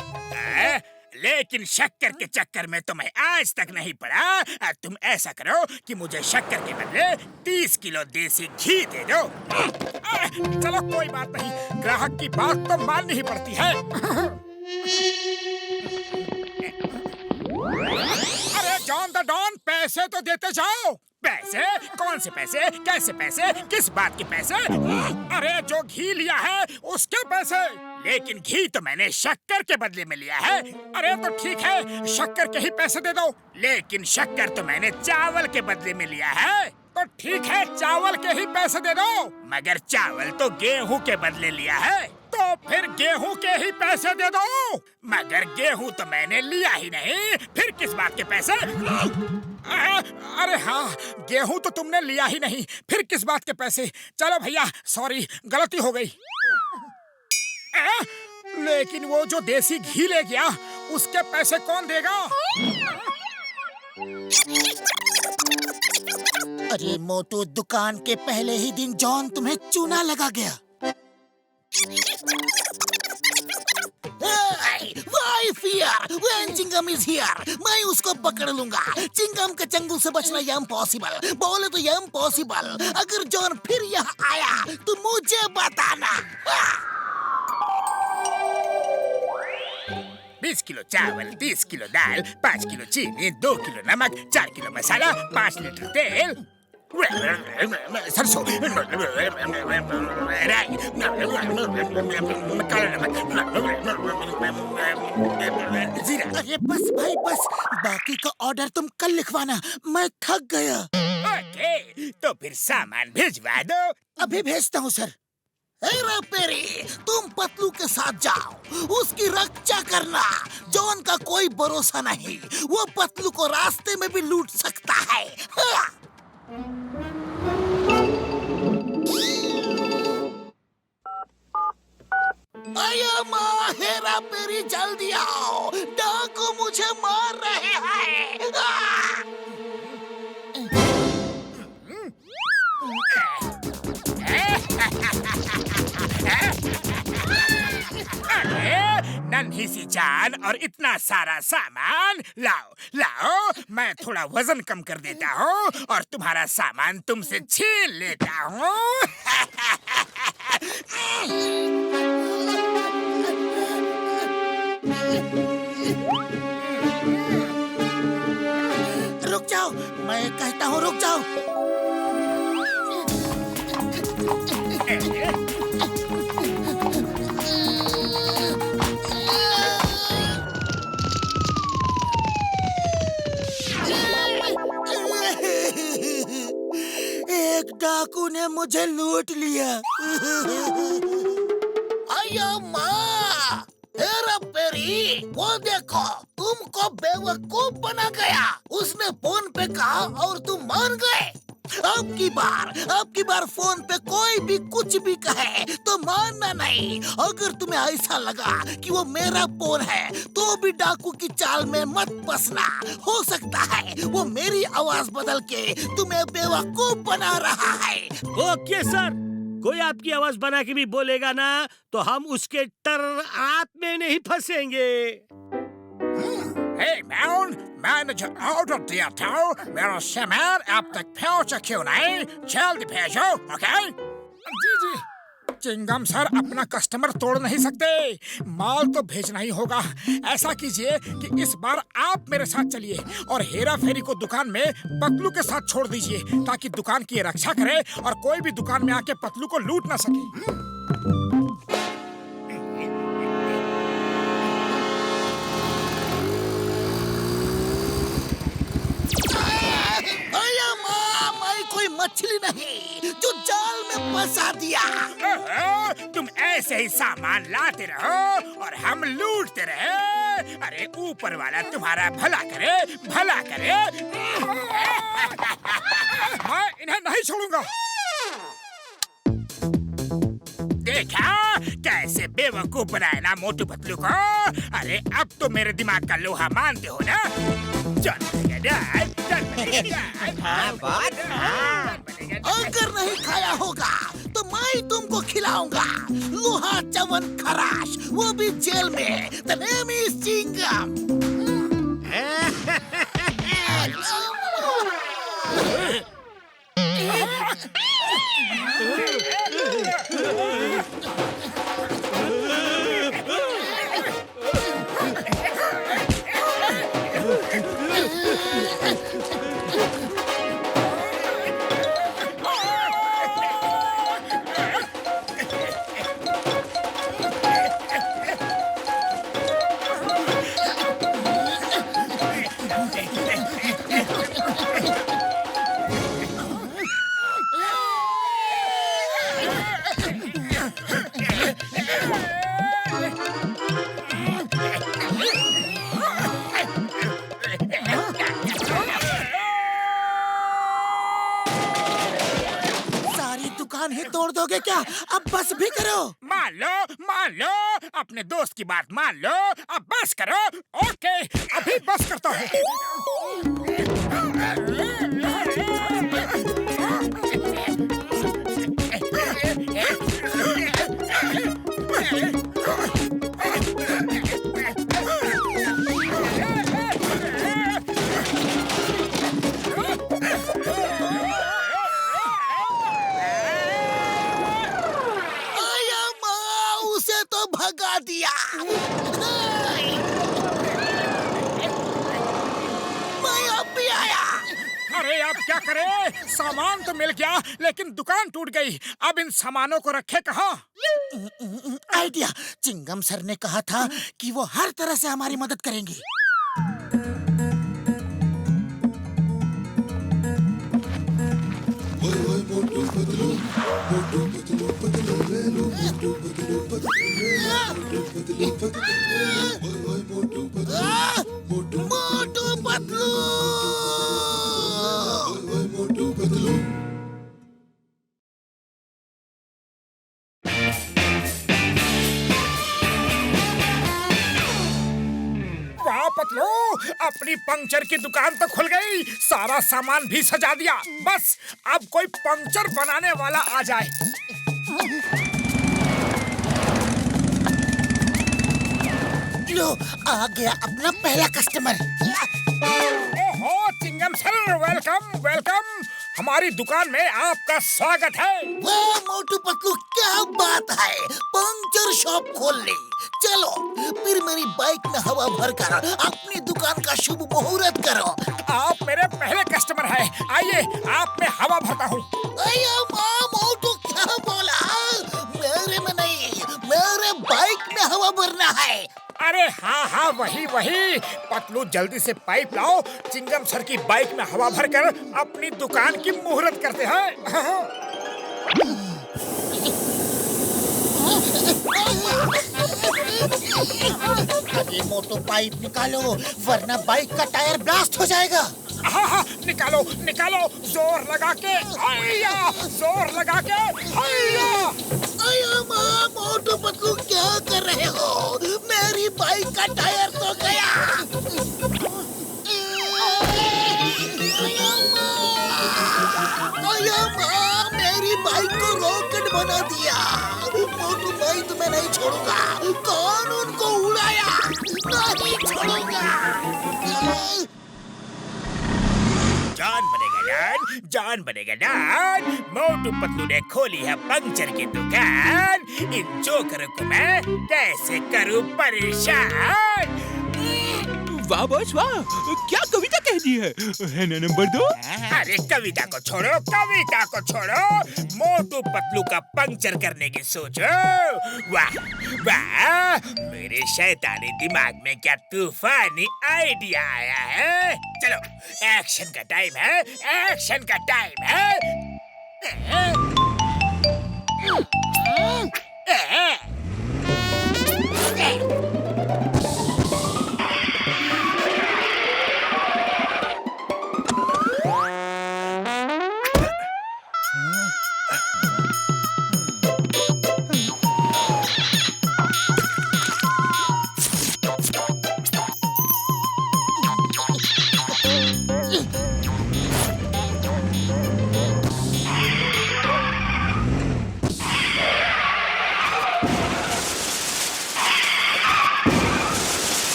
S3: लेकिन शक्कर के चक्कर में तो मैं आज तक नहीं पड़ा। तुम ऐसा करो कि मुझे शक्कर के बदले 30 किलो देसी घी दे दो।
S2: चलो कोई बात नहीं, ग्राहक की बात तो माननी ही पड़ती है। अरे जॉन द डॉन, पैसे तो देते जाओ।
S3: पैसे? कौन से पैसे? कैसे पैसे? किस बात के पैसे?
S2: अरे जो घी लिया है उसके पैसे।
S3: लेकिन घी तो मैंने शक्कर के बदले में लिया है।
S2: अरे तो ठीक है, शक्कर के ही पैसे दे दो।
S3: लेकिन शक्कर तो मैंने चावल के बदले में लिया है।
S2: तो ठीक है, चावल के ही पैसे दे दो।
S3: मगर चावल तो गेहूं के बदले लिया है।
S2: तो फिर गेहूं के ही पैसे दे दो।
S3: मगर गेहूं तो मैंने लिया ही नहीं, फिर किस बात के पैसे?
S2: अरे हाँ, गेहूं तो तुमने लिया ही नहीं, फिर किस बात के पैसे? चलो भैया, सॉरी, गलती हो गई। लेकिन वो जो देसी घी ले गया, उसके पैसे कौन देगा?
S12: अरे मोटू, दुकान के पहले ही दिन जॉन तुम्हें चूना लगा गया। Why fear? When Chingam is here, मैं उसको पकड़ लूंगा। चिंगम के चंगुल से बचना इम्पॉसिबल। बोले तो इम्पॉसिबल। अगर जॉन फिर यहाँ आया तो मुझे बताना।
S3: 20 किलो चावल, 30 किलो दाल, 5 किलो चीनी, 2 किलो नमक, 4 किलो मसाला, 5 लीटर तेल, सरसों, राई, काला नमक, जीरा।
S12: अरे बस भाई बस, बाकी का ऑर्डर तुम कल लिखवाना, मैं थक गया।
S3: ओके, तो फिर सामान भिजवा दो।
S12: अभी भेजता हूँ सर। हेरा पेरी, तुम पतलू के साथ जाओ, उसकी रक्षा करना। जॉन का कोई भरोसा नहीं, वो पतलू को रास्ते में भी लूट सकता है। आया माँ, हेरा पेरी जल्दी आओ, डाकू मुझे मार रहे हैं।
S3: नन्ही सी जान और इतना सारा सामान। लाओ लाओ, मैं थोड़ा वजन कम कर देता हूँ और तुम्हारा सामान तुमसे छीन लेता हूँ।
S12: रुक जाओ, मैं कहता हूँ रुक जाओ। एक डाकू ने मुझे लूट लिया। आया माँ, हेरा पेरी, वो देखो, तुमको बेवकूफ बना गया। उसने फोन पे कहा और तुम मान गए। आपकी बार फोन पे कोई भी कुछ भी कहे तो मानना नहीं। अगर तुम्हें ऐसा लगा कि वो मेरा फोन है तो भी डाकू की चाल में मत फंसना। हो सकता है वो मेरी आवाज बदल के तुम्हें बेवकूफ बना रहा है।
S13: ओके सर, कोई आपकी आवाज बना के भी बोलेगा ना तो हम उसके आप में नहीं फंसेंगे।
S3: हे मैन, मैंने जो ऑर्डर दिया था मेरा सामान अब तक पहुंचा क्यों नहीं? जल्दी भेजो, ओके? जी जी। चिंगम सर अपना कस्टमर तोड़ नहीं सकते, माल तो भेजना ही होगा। ऐसा कीजिए कि इस बार आप मेरे साथ चलिए और हेरा फेरी को दुकान में पतलू के साथ छोड़ दीजिए ताकि दुकान की रक्षा करे और कोई भी दुकान में आके पतलू को लूट ना सके।
S12: कोई मछली नहीं जो जाल में फंसा दिया।
S3: तुम ऐसे ही सामान लाते रहो और हम लूटते रहे। अरे ऊपर वाला तुम्हारा भला करे, भला करे। मैं इन्हें नहीं छोड़ूंगा। देखा कैसे बेवकूफ बनाया ना मोटू पतलू को। अरे अब तो मेरे दिमाग का लोहा मानते हो ना?
S12: अगर नहीं खाया होगा तो मैं तुमको खिलाऊंगा लोहा चवन खराश, वो भी जेल में। The name is Chingam. ही तोड़ दोगे क्या? अब बस भी करो।
S3: मान लो, अपने दोस्त की बात मान लो। अब बस करो। ओके, अभी बस करता हूँ।
S12: भगा दिया। मैं अब भी आया।
S3: अरे अब क्या करें? सामान तो मिल गया लेकिन दुकान टूट गई। अब इन सामानों को रखे कहाँ?
S12: आइडिया, चिंगम सर ने कहा था कि वो हर तरह से हमारी मदद करेंगे। मोटू पतलू।
S3: वाह पतलू, अपनी पंक्चर की दुकान तो खुल गई, सारा सामान भी सजा दिया। बस अब कोई पंक्चर बनाने वाला आ जाए।
S12: लो, आ गया अपना पहला कस्टमर।
S3: ओहो चिंगम सर, वेलकम वेलकम। हमारी दुकान में आपका स्वागत है।
S12: वाह मोटू पतलू, क्या बात है, पंक्चर शॉप खोल ली। चलो फिर मेरी बाइक में हवा भरकर अपनी दुकान का शुभ मुहूर्त करो।
S3: आप मेरे पहले कस्टमर हैं, आइए आप में हवा भरता हूँ।
S12: मोटू क्या बोला? मेरे में नहीं, मेरे बाइक में हवा भरना है।
S3: अरे हाँ वही पतलू, जल्दी से पाइप लाओ। चिंगम सर की बाइक में हवा भरकर अपनी दुकान की मुहूर्त करते हैं।
S12: अरे मोटू पाइप निकालो वरना बाइक का टायर ब्लास्ट हो जाएगा।
S3: हाँ हाँ, निकालो निकालो, जोर लगा के, हैया, जोर लगा के, हैया।
S12: अया माँ, मोटू पतलू क्या कर रहे हो? मेरी बाइक का टायर तो गया। अया माँ, मेरी बाइक को रॉकेट बना दिया। मोटू भाई तुम्हें नहीं छोड़ूंगा, कानून को उड़ाया नहीं छोड़ूंगा।
S3: जान बनेगा जान, जान बनेगा जान। मोटू पतलू ने खोली है पंचर की दुकान। इन जोकरों को मैं कैसे करूं परेशान।
S4: वाह बॉस वाह, क्या कविता कह दी है ना नंबर 2?
S3: अरे कविता को छोड़ो, कविता को छोड़ो, मोटू पतलू का पंचर करने की सोचो। वाह वाह, मेरे शैतानी दिमाग में क्या तूफानी आइडिया आया है। चलो एक्शन का टाइम है, एक्शन का टाइम है।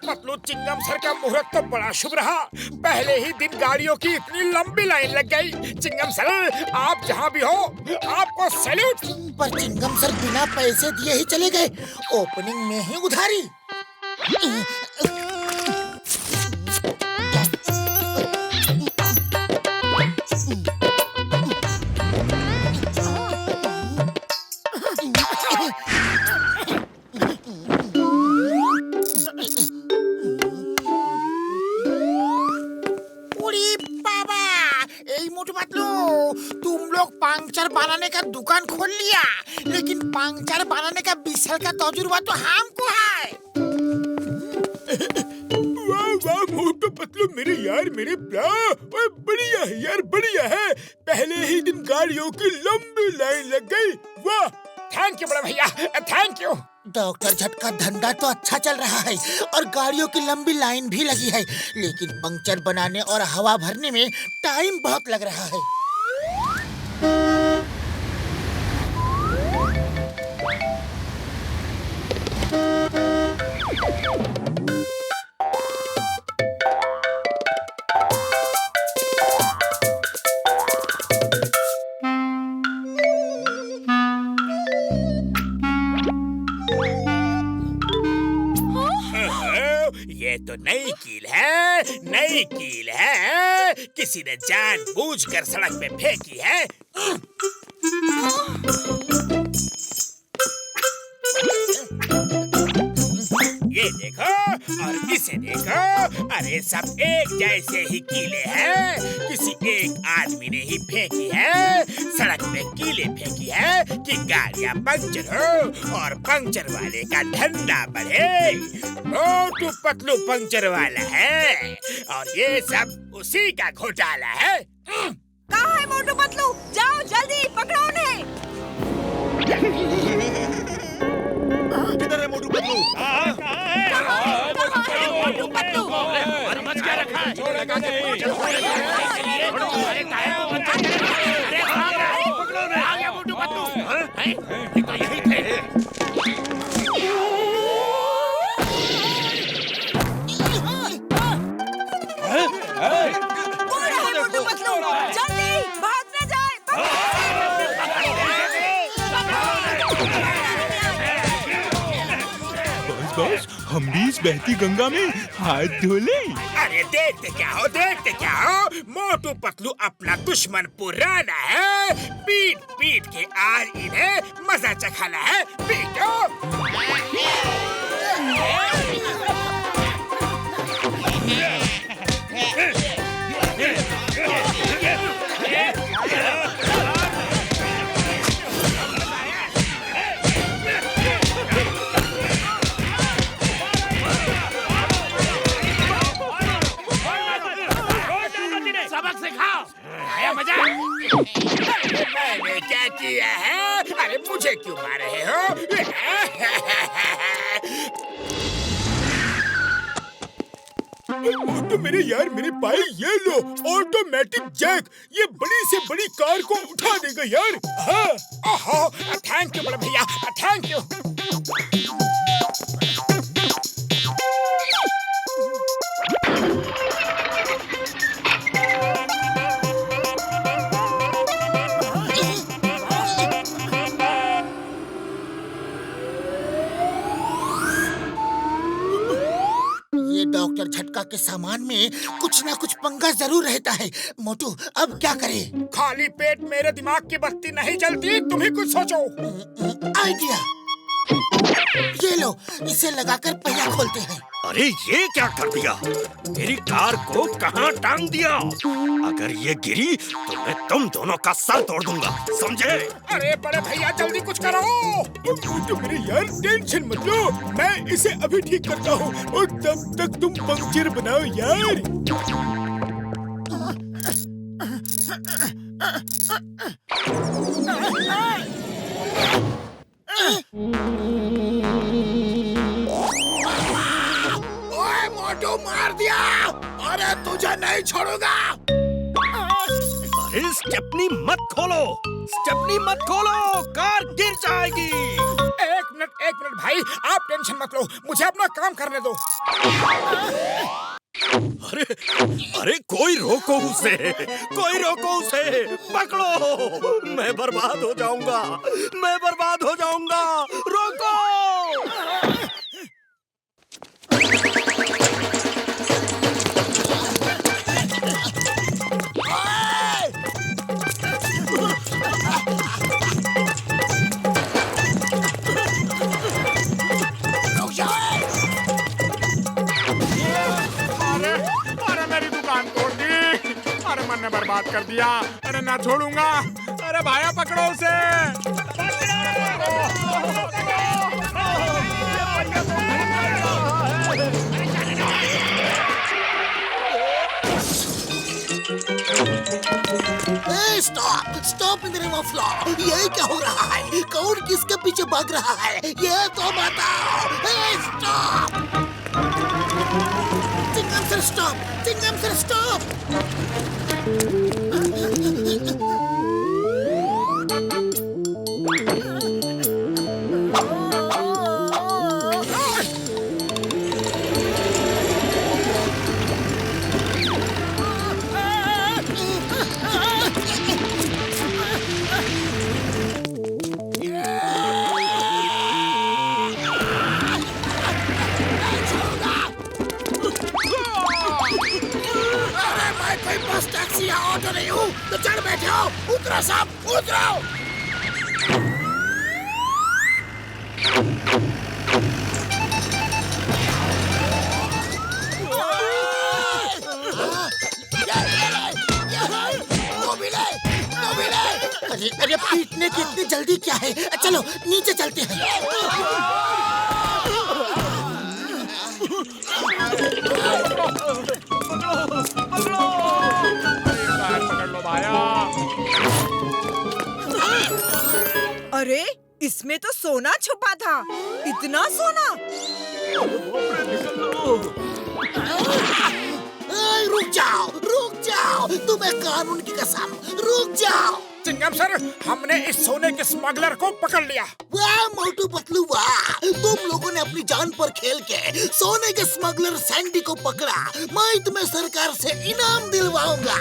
S3: पतलू चिंगम सर का मुहूर्त तो बड़ा शुभ रहा। पहले ही दिन गाड़ियों की इतनी लंबी लाइन लग गई। चिंगम सर, आप जहाँ भी हो, आपको सैल्यूट।
S2: पर चिंगम सर बिना पैसे दिए ही चले गए, ओपनिंग में ही उधारी। पंचर बनाने का दुकान खोल लिया, लेकिन पंचर बनाने का 20 साल का तजुर्बा तो हमको है।
S3: वाह वाह मोटू पतलू, मेरे यार, मेरे बढ़िया है यार, बढ़िया है। पहले ही दिन गाड़ियों की लंबी लाइन लग गई। वाह, थैंक यू बड़ा भैया, थैंक यू।
S2: डॉक्टर झट का धंधा तो अच्छा चल रहा है और गाड़ियों की लंबी लाइन भी लगी है, लेकिन पंचर बनाने और हवा भरने में टाइम बहुत लग रहा है।
S3: ये तो नई कील है, नई कील है। किसी ने जानबूझकर सड़क पे फेंकी है। ये देखो और इसे देखो, अरे सब एक जैसे ही कीले हैं। किसी एक आदमी ने ही फेंकी है। सड़क पे कीले फेंकी है कि गाड़ियां पंचर हो और पंचर वाले का धंधा बढ़े। मोटू पतलू पंचर वाला है और ये सब उसी का घोटाला है।
S11: कहाँ है मोटू पतलू? जाओ जल्दी पकड़ो उन्हें।
S10: किधर है मोटू पतलू?
S11: मोटू पतलू
S7: मच क्या रखा है? मोटू पतलू तो यही थे।
S11: मोटू पतलू जल्दी भाग न जाए।
S4: बस हम भी इस बहती गंगा में हाथ धो लें।
S3: अरे देखते क्या हो, देखते क्या हो। मोटू पतलू अपना दुश्मन पुराना है। पीट पीट के आज इन्हें मजा चखाना है। पीटो। आया मजा? अरे मैंने क्या किया है? अरे मुझे क्यों मार रहे हो?
S4: तो मेरे यार मेरे भाई ये लो ऑटोमेटिक जैक, ये बड़ी से बड़ी कार को उठा देगा यार। हाँ
S3: ओहो, थैंक यू बड़े भैया, थैंक यू।
S2: डॉक्टर झटका के सामान में कुछ ना कुछ पंगा जरूर रहता है। मोटू अब क्या करें?
S3: खाली पेट मेरे दिमाग की बत्ती नहीं जलती, तुम ही कुछ सोचो।
S2: आइडिया, ये लो, इसे लगाकर पहिया खोलते हैं।
S8: अरे ये क्या कर दिया? मेरी कार को कहाँ टांग दिया? अगर ये गिरी तो मैं तुम दोनों का सर तोड़ दूंगा, समझे?
S3: अरे बड़े भैया जल्दी कुछ करो।
S4: तो मेरे यार टेंशन मत लो, मैं इसे अभी ठीक करता हूँ और तब तक तुम पंक्चर बनाओ यार।
S3: ओए मोटू मार दिया, अरे तुझे नहीं छोड़ूंगा।
S8: अरे स्टेपनी मत खोलो, स्टेपनी मत खोलो, कार गिर जाएगी।
S3: एक मिनट भाई, आप टेंशन मत लो, मुझे अपना काम करने दो।
S8: अरे अरे कोई रोको उसे, कोई रोको उसे, पकड़ो, मैं बर्बाद हो जाऊंगा, मैं बर्बाद हो जाऊंगा, रोको।
S3: अरे मेरी दुकान तोड़ दी, अरे मन ने बर्बाद कर दिया, अरे ना छोड़ूंगा। अरे भाया पकड़ो उसे।
S2: Stop stop in the name of law. ये क्या हो रहा है? कौन किसके पीछे भाग रहा है? ये तो बताओ। Stop, Chingum sir stop, Chingum sir stop. Taxi या ऑटो नहीं हूँ तो चढ़ बैठे हो। उतरो साहब, उतरो। अरे पीटने की इतनी जल्दी क्या है? चलो नीचे चलते हैं।
S11: अरे इसमें तो सोना छुपा था। इतना सोना?
S2: रुक जाओ, रुक जाओ, तुम्हें कानून की कसम, रुक जाओ।
S3: चिंगम सर, हमने इस सोने के स्मगलर को पकड़ लिया।
S2: वाह मोटू पतलू वाह, तुम लोगों ने अपनी जान पर खेल के सोने के स्मगलर सैंडी को पकड़ा। मैं तुम्हें सरकार से इनाम दिलवाऊंगा।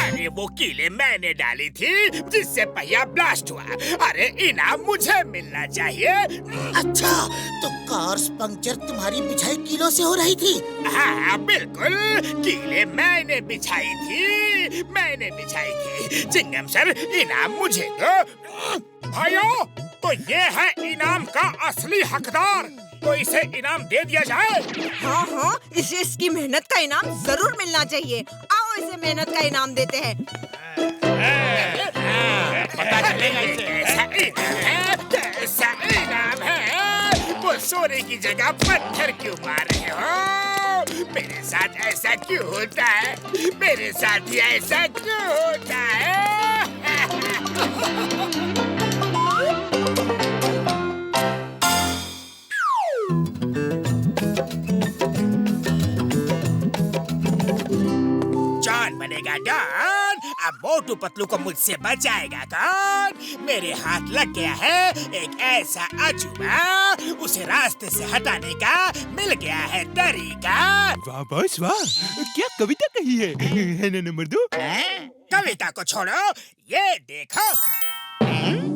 S3: अरे वो कीले मैंने डाली थी जिससे पहिया ब्लास्ट हुआ। अरे इनाम मुझे मिलना चाहिए।
S2: अच्छा, तो कार पंक्चर तुम्हारी बिछाई कीलों से हो रही थी?
S3: हाँ बिल्कुल, कीले मैंने बिछाई थी, मैंने बिछाई थी। चिंगम सर, इनाम मुझे दो। भाइयों, तो ये है इनाम का असली हकदार, तो इसे इनाम दे दिया जाए।
S11: हाँ हाँ, इसे इसकी मेहनत का इनाम जरूर मिलना चाहिए। आओ इसे मेहनत का इनाम देते हैं।
S3: पता चलेगा इसे। कैसा इनाम है? वो सोने की जगह पत्थर क्यों मार रहे हो? मेरे साथ ऐसा क्यों होता है? मेरे साथ ही ऐसा क्यों होता है? जॉन बनेगा डॉन। अब मोटू पतलू को मुझसे बचाएगा कौन? मेरे हाथ लग गया है एक ऐसा अजूबा, उसे रास्ते से हटाने का मिल गया है तरीका।
S4: वाह बॉस वाह, क्या कविता कही है ना नंबर 2?
S3: कविता को छोड़ो, ये देखो।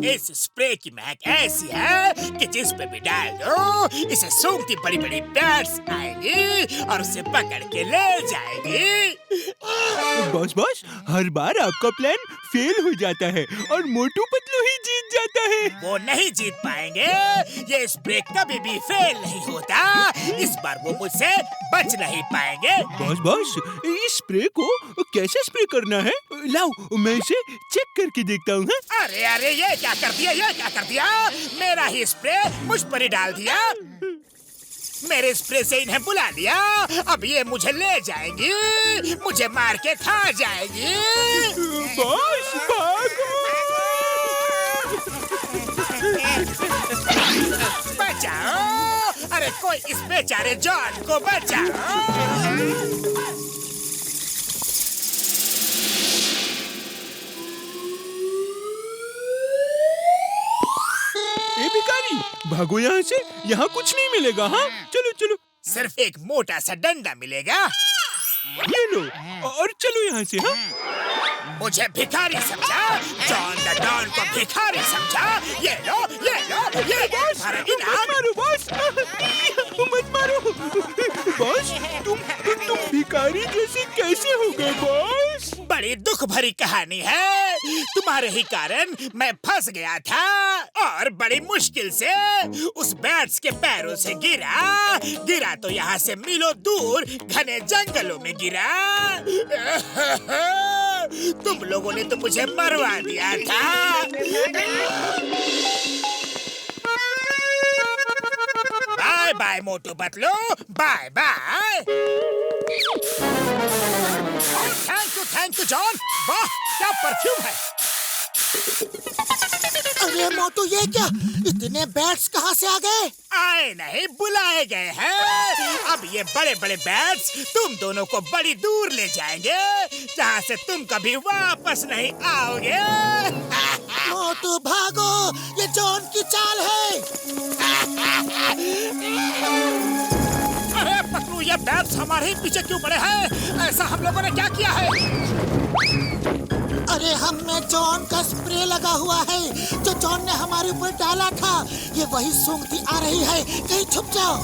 S3: इस स्प्रे की महक ऐसी है कि जिस पे भी डाल दो इसे सूंघती बड़ी बड़ी बैट्स आएगी और उसे पकड़ के ले जाएगी।
S4: बॉस बॉस, हर बार आपका प्लान फेल हो जाता है और मोटू पतलू ही जीत जाता है।
S3: वो नहीं जीत पाएंगे, ये स्प्रे कभी भी फेल नहीं होता। इस बार वो मुझसे बच नहीं पाएंगे।
S4: बॉस बॉस, इस स्प्रे को कैसे स्प्रे करना है? लाओ मैं इसे चेक करके देखता हूँ।
S3: अरे अरे, ये क्या कर दिया, ये क्या कर दिया? मेरा ही स्प्रे मुझ पर ही डाल दिया। मेरे स्प्रे से इन्हें बुला लिया, अब ये मुझे ले जाएंगी, मुझे मार के खा जाएगी।
S4: बॉस भागो!
S3: बचाओ! अरे कोई इस बेचारे जॉन को बचाओ!
S4: ए भिखारी, भागो यहाँ से, यहाँ कुछ नहीं मिलेगा। हाँ चलो चलो।
S3: सिर्फ एक मोटा सा डंडा मिलेगा।
S4: ये लो और चलो यहाँ से। हाँ
S3: मुझे भिखारी समझा? जॉन द डॉन को भिखारी समझा? ये लो, ये लो, ये तुम्हारा इनाम।
S4: मारो बॉस, मत मारो बॉस। तुम भिखारी जैसे कैसे हो गए बॉस?
S3: बड़ी दुख भरी कहानी है। तुम्हारे ही कारण मैं फंस गया था और बड़ी मुश्किल से उस बैट्स के पैरों से गिरा तो यहाँ से मीलों दूर घने जंगलों में गिरा। तुम लोगों ने तो मुझे मरवा दिया था। Bye bye Motu Patlu, bye bye. Thank you John. वाह क्या परफ्यूम है।
S2: अरे मोटू, ये क्या? इतने बैट्स कहाँ से आ गए?
S3: आए नहीं, बुलाए गए हैं। अब ये बड़े बड़े बैट्स तुम दोनों को बड़ी दूर ले जाएंगे, जहाँ से तुम कभी वापस नहीं आओगे।
S2: मोटू भागो, ये जॉन की चाल है।
S3: अरे पतलू, ये बैट्स हमारे ही पीछे क्यों पड़े हैं? ऐसा हम लोगों ने क्या किया है?
S2: अरे हम में जॉन का स्प्रे लगा हुआ है जो जॉन ने हमारे ऊपर डाला था। ये वही सूंघती आ रही है, कहीं छुप जाओ।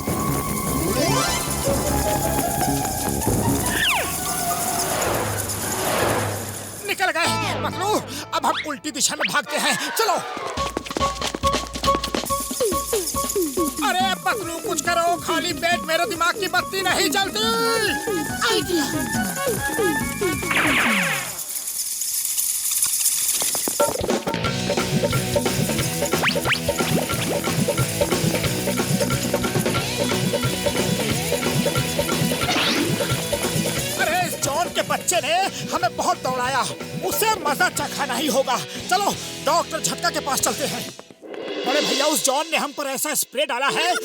S3: निकल गए पतलू, अब हम उल्टी दिशा में भागते हैं। चलो। अरे पतलू कुछ करो, खाली पेट मेरे दिमाग की बत्ती नहीं जलती।
S2: आइडिया।
S3: अरे इस जॉन के बच्चे ने हमें बहुत दौड़ाया, उसे मजा चखाना ही होगा। चलो डॉक्टर झटका के पास चलते हैं। बड़े भैया, उस जॉन ने हम पर ऐसा स्प्रे डाला है।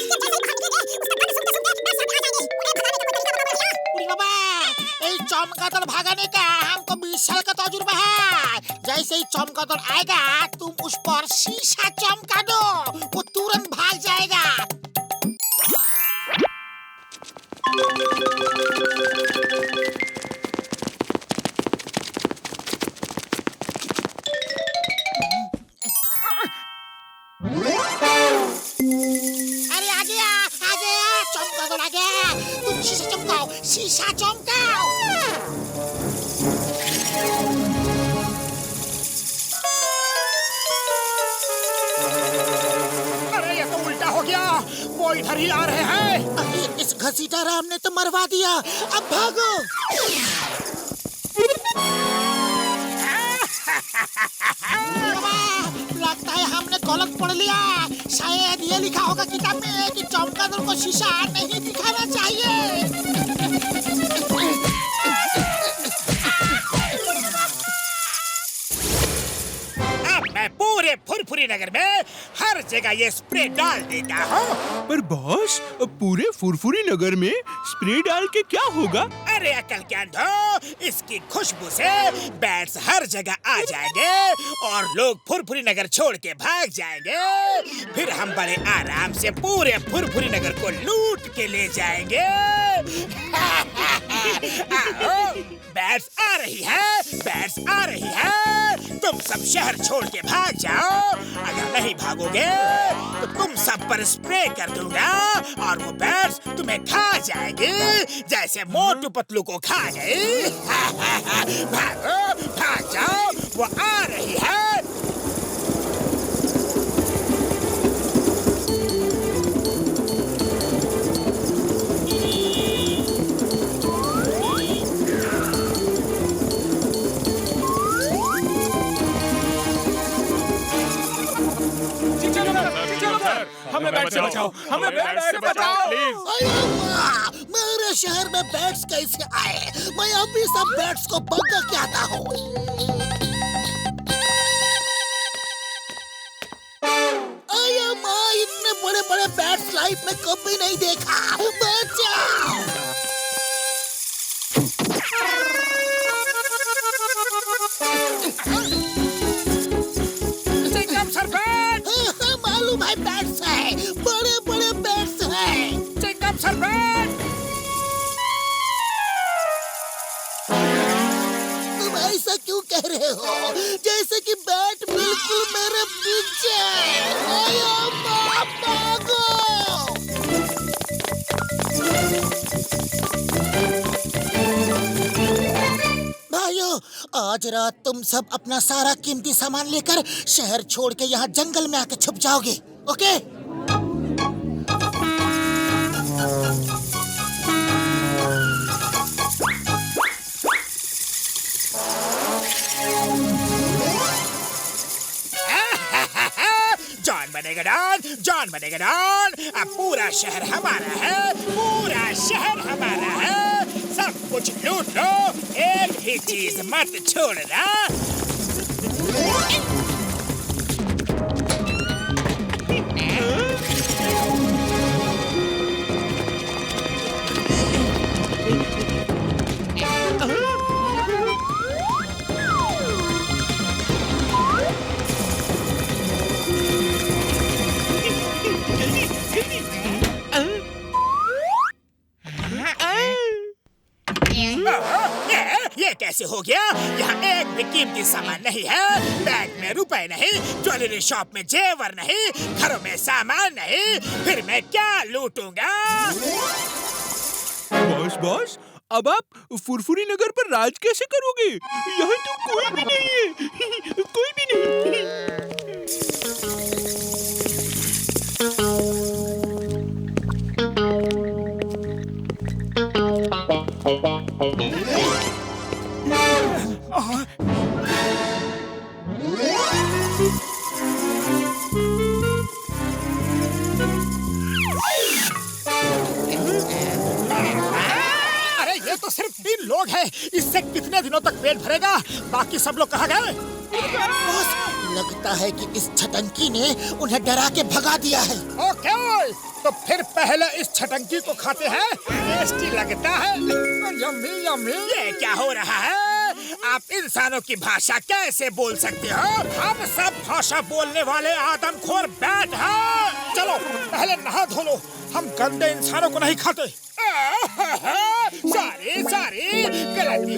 S2: चमगादड़ भागने का हमको 20 साल का तजुर्बा है। जैसे ही चमगादड़ आएगा तुम उस पर शीशा चमका दो, वो तुरंत भाग जाएगा। अरे आ गया चमगादड़ आ गया। तुम शीशा चमकाओ, शीशा चमकाओ।
S3: अरे ये तो उल्टा हो गया, वो इधर ही आ रहे हैं।
S2: अरे इस घसीटा राम ने तो मरवा दिया, अब भागो। लगता है हमने गलत पढ़ लिया। शायद ये लिखा होगा किताब में कि चमगादड़ को शीशा नहीं दिखाना चाहिए।
S3: जगह ये स्प्रे डाल देता हूँ।
S4: पर बॉस, पूरे फुरफुरी नगर में स्प्रे डाल के क्या होगा?
S3: अरे अकल के अंधो, इसकी खुशबू से बैट्स हर जगह आ जाएंगे और लोग फुरफुरी नगर छोड़ के भाग जाएंगे। फिर हम बड़े आराम से पूरे फुरफुरी नगर को लूट के ले जाएंगे। आओ, बैट्स आ रही है, बैट्स आ रही है। तुम सब शहर छोड़ के भाग जाओ। अगर नहीं भागोगे तो तुम सब पर स्प्रे कर दूंगा और वो बैट्स तुम्हें खा जाएंगे जैसे मोटू पतलू को खा गई। भागो, भाग जाओ, वो आ रही है।
S4: हमें बैट से बचाओ, हमें बैट से बचाओ प्लीज।
S12: मेरे शहर में बैट्स कैसे आए? मैं अभी सब बैट्स को बंद करके आता हूँ। इतने बड़े बड़े बैट्स लाइफ में कभी नहीं देखा। बचाओ! मालूम है बैट्स है, बड़े बड़े बैट्स हैं।
S3: चिंगम सरपंच,
S12: तुम ऐसा क्यों कह रहे हो? जैसे कि बैट बिल्कुल मेरे पीछे है। भागो! भाइयों, आज रात तुम सब अपना सारा कीमती सामान लेकर शहर छोड़ के यहाँ जंगल में आके छुप जाओगे, ओके?
S3: जॉन बनेगा डॉन, जॉन बनेगा डॉन। अब पूरा शहर हमारा है, पूरा शहर हमारा है। सब कुछ लूट लो, एक भी चीज मत छोड़ना। ये कैसे हो गया? यहाँ एक भी कीमती सामान नहीं है। बैग में रुपए नहीं, ज्वेलरी शॉप में जेवर नहीं, घरों में सामान नहीं। फिर मैं क्या लूटूंगा?
S4: बॉस, अब आप फुरफुरी नगर पर राज कैसे करोगे? यहाँ तो कोई भी नहीं है, कोई भी नहीं।
S3: अरे ये तो सिर्फ 3 लोग हैं। इससे कितने दिनों तक पेट भरेगा? बाकी सब लोग कहाँ गए?
S12: बॉस, लगता है कि इस छटंकी ने उन्हें डरा के भगा दिया है।
S3: ओके, तो फिर पहले इस छटंकी को खाते हैं। टेस्टी लगता है। Yummy yummy. ये क्या हो रहा है? आप इंसानों की भाषा कैसे बोल सकते हो? हम सब भाषा बोलने वाले आदमखोर बैट हैं। चलो पहले नहा धो लो। हम गंदे इंसानों को नहीं खाते। सॉरी, गलती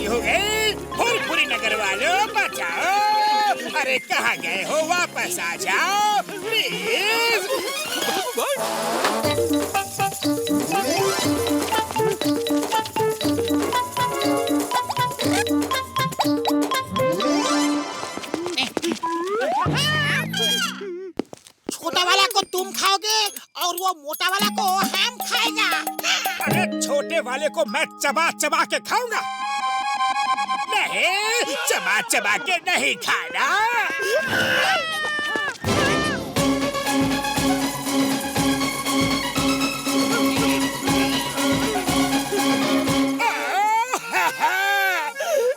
S3: हो गई। फुरफुरी नगर वालों बचाओ। अरे कहाँ गए हो? वापस आ जाओ प्लीज।
S2: छोटा वाला को तुम खाओगे और वो मोटा वाला को हम खाएगा।
S3: अरे छोटे वाले को मैं चबा चबा के खाऊंगा। नहीं, चबा चबा के नहीं खाना।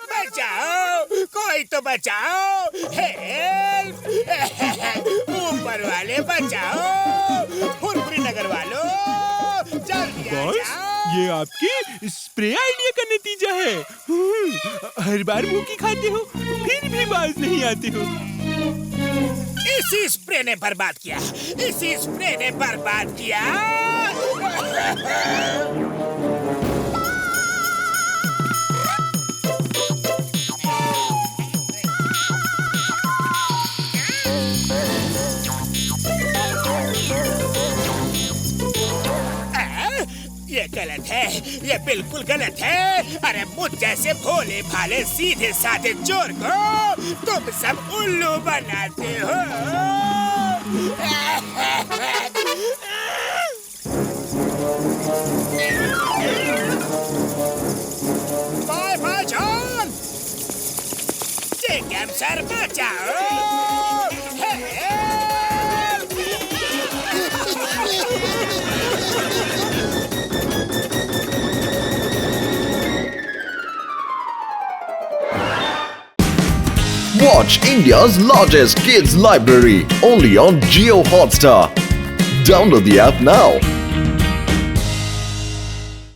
S3: बचाओ, कोई तो बचाओ। हेल्प! ऊपर वाले
S4: ये आपकी स्प्रे आइडिया का नतीजा है। हर बार मुंह की खाते हो फिर भी बाज नहीं आते हो।
S3: इसी स्प्रे ने बर्बाद किया, इसी स्प्रे ने बर्बाद किया। ये गलत है, ये बिल्कुल गलत है। अरे मुझ जैसे भोले भाले सीधे साधे चोर को तुम सब उल्लू बनाते हो। Bye bye John, Chingum sir बचाओ।
S1: Watch India's largest kids library only on Jio Hotstar. Download the app now.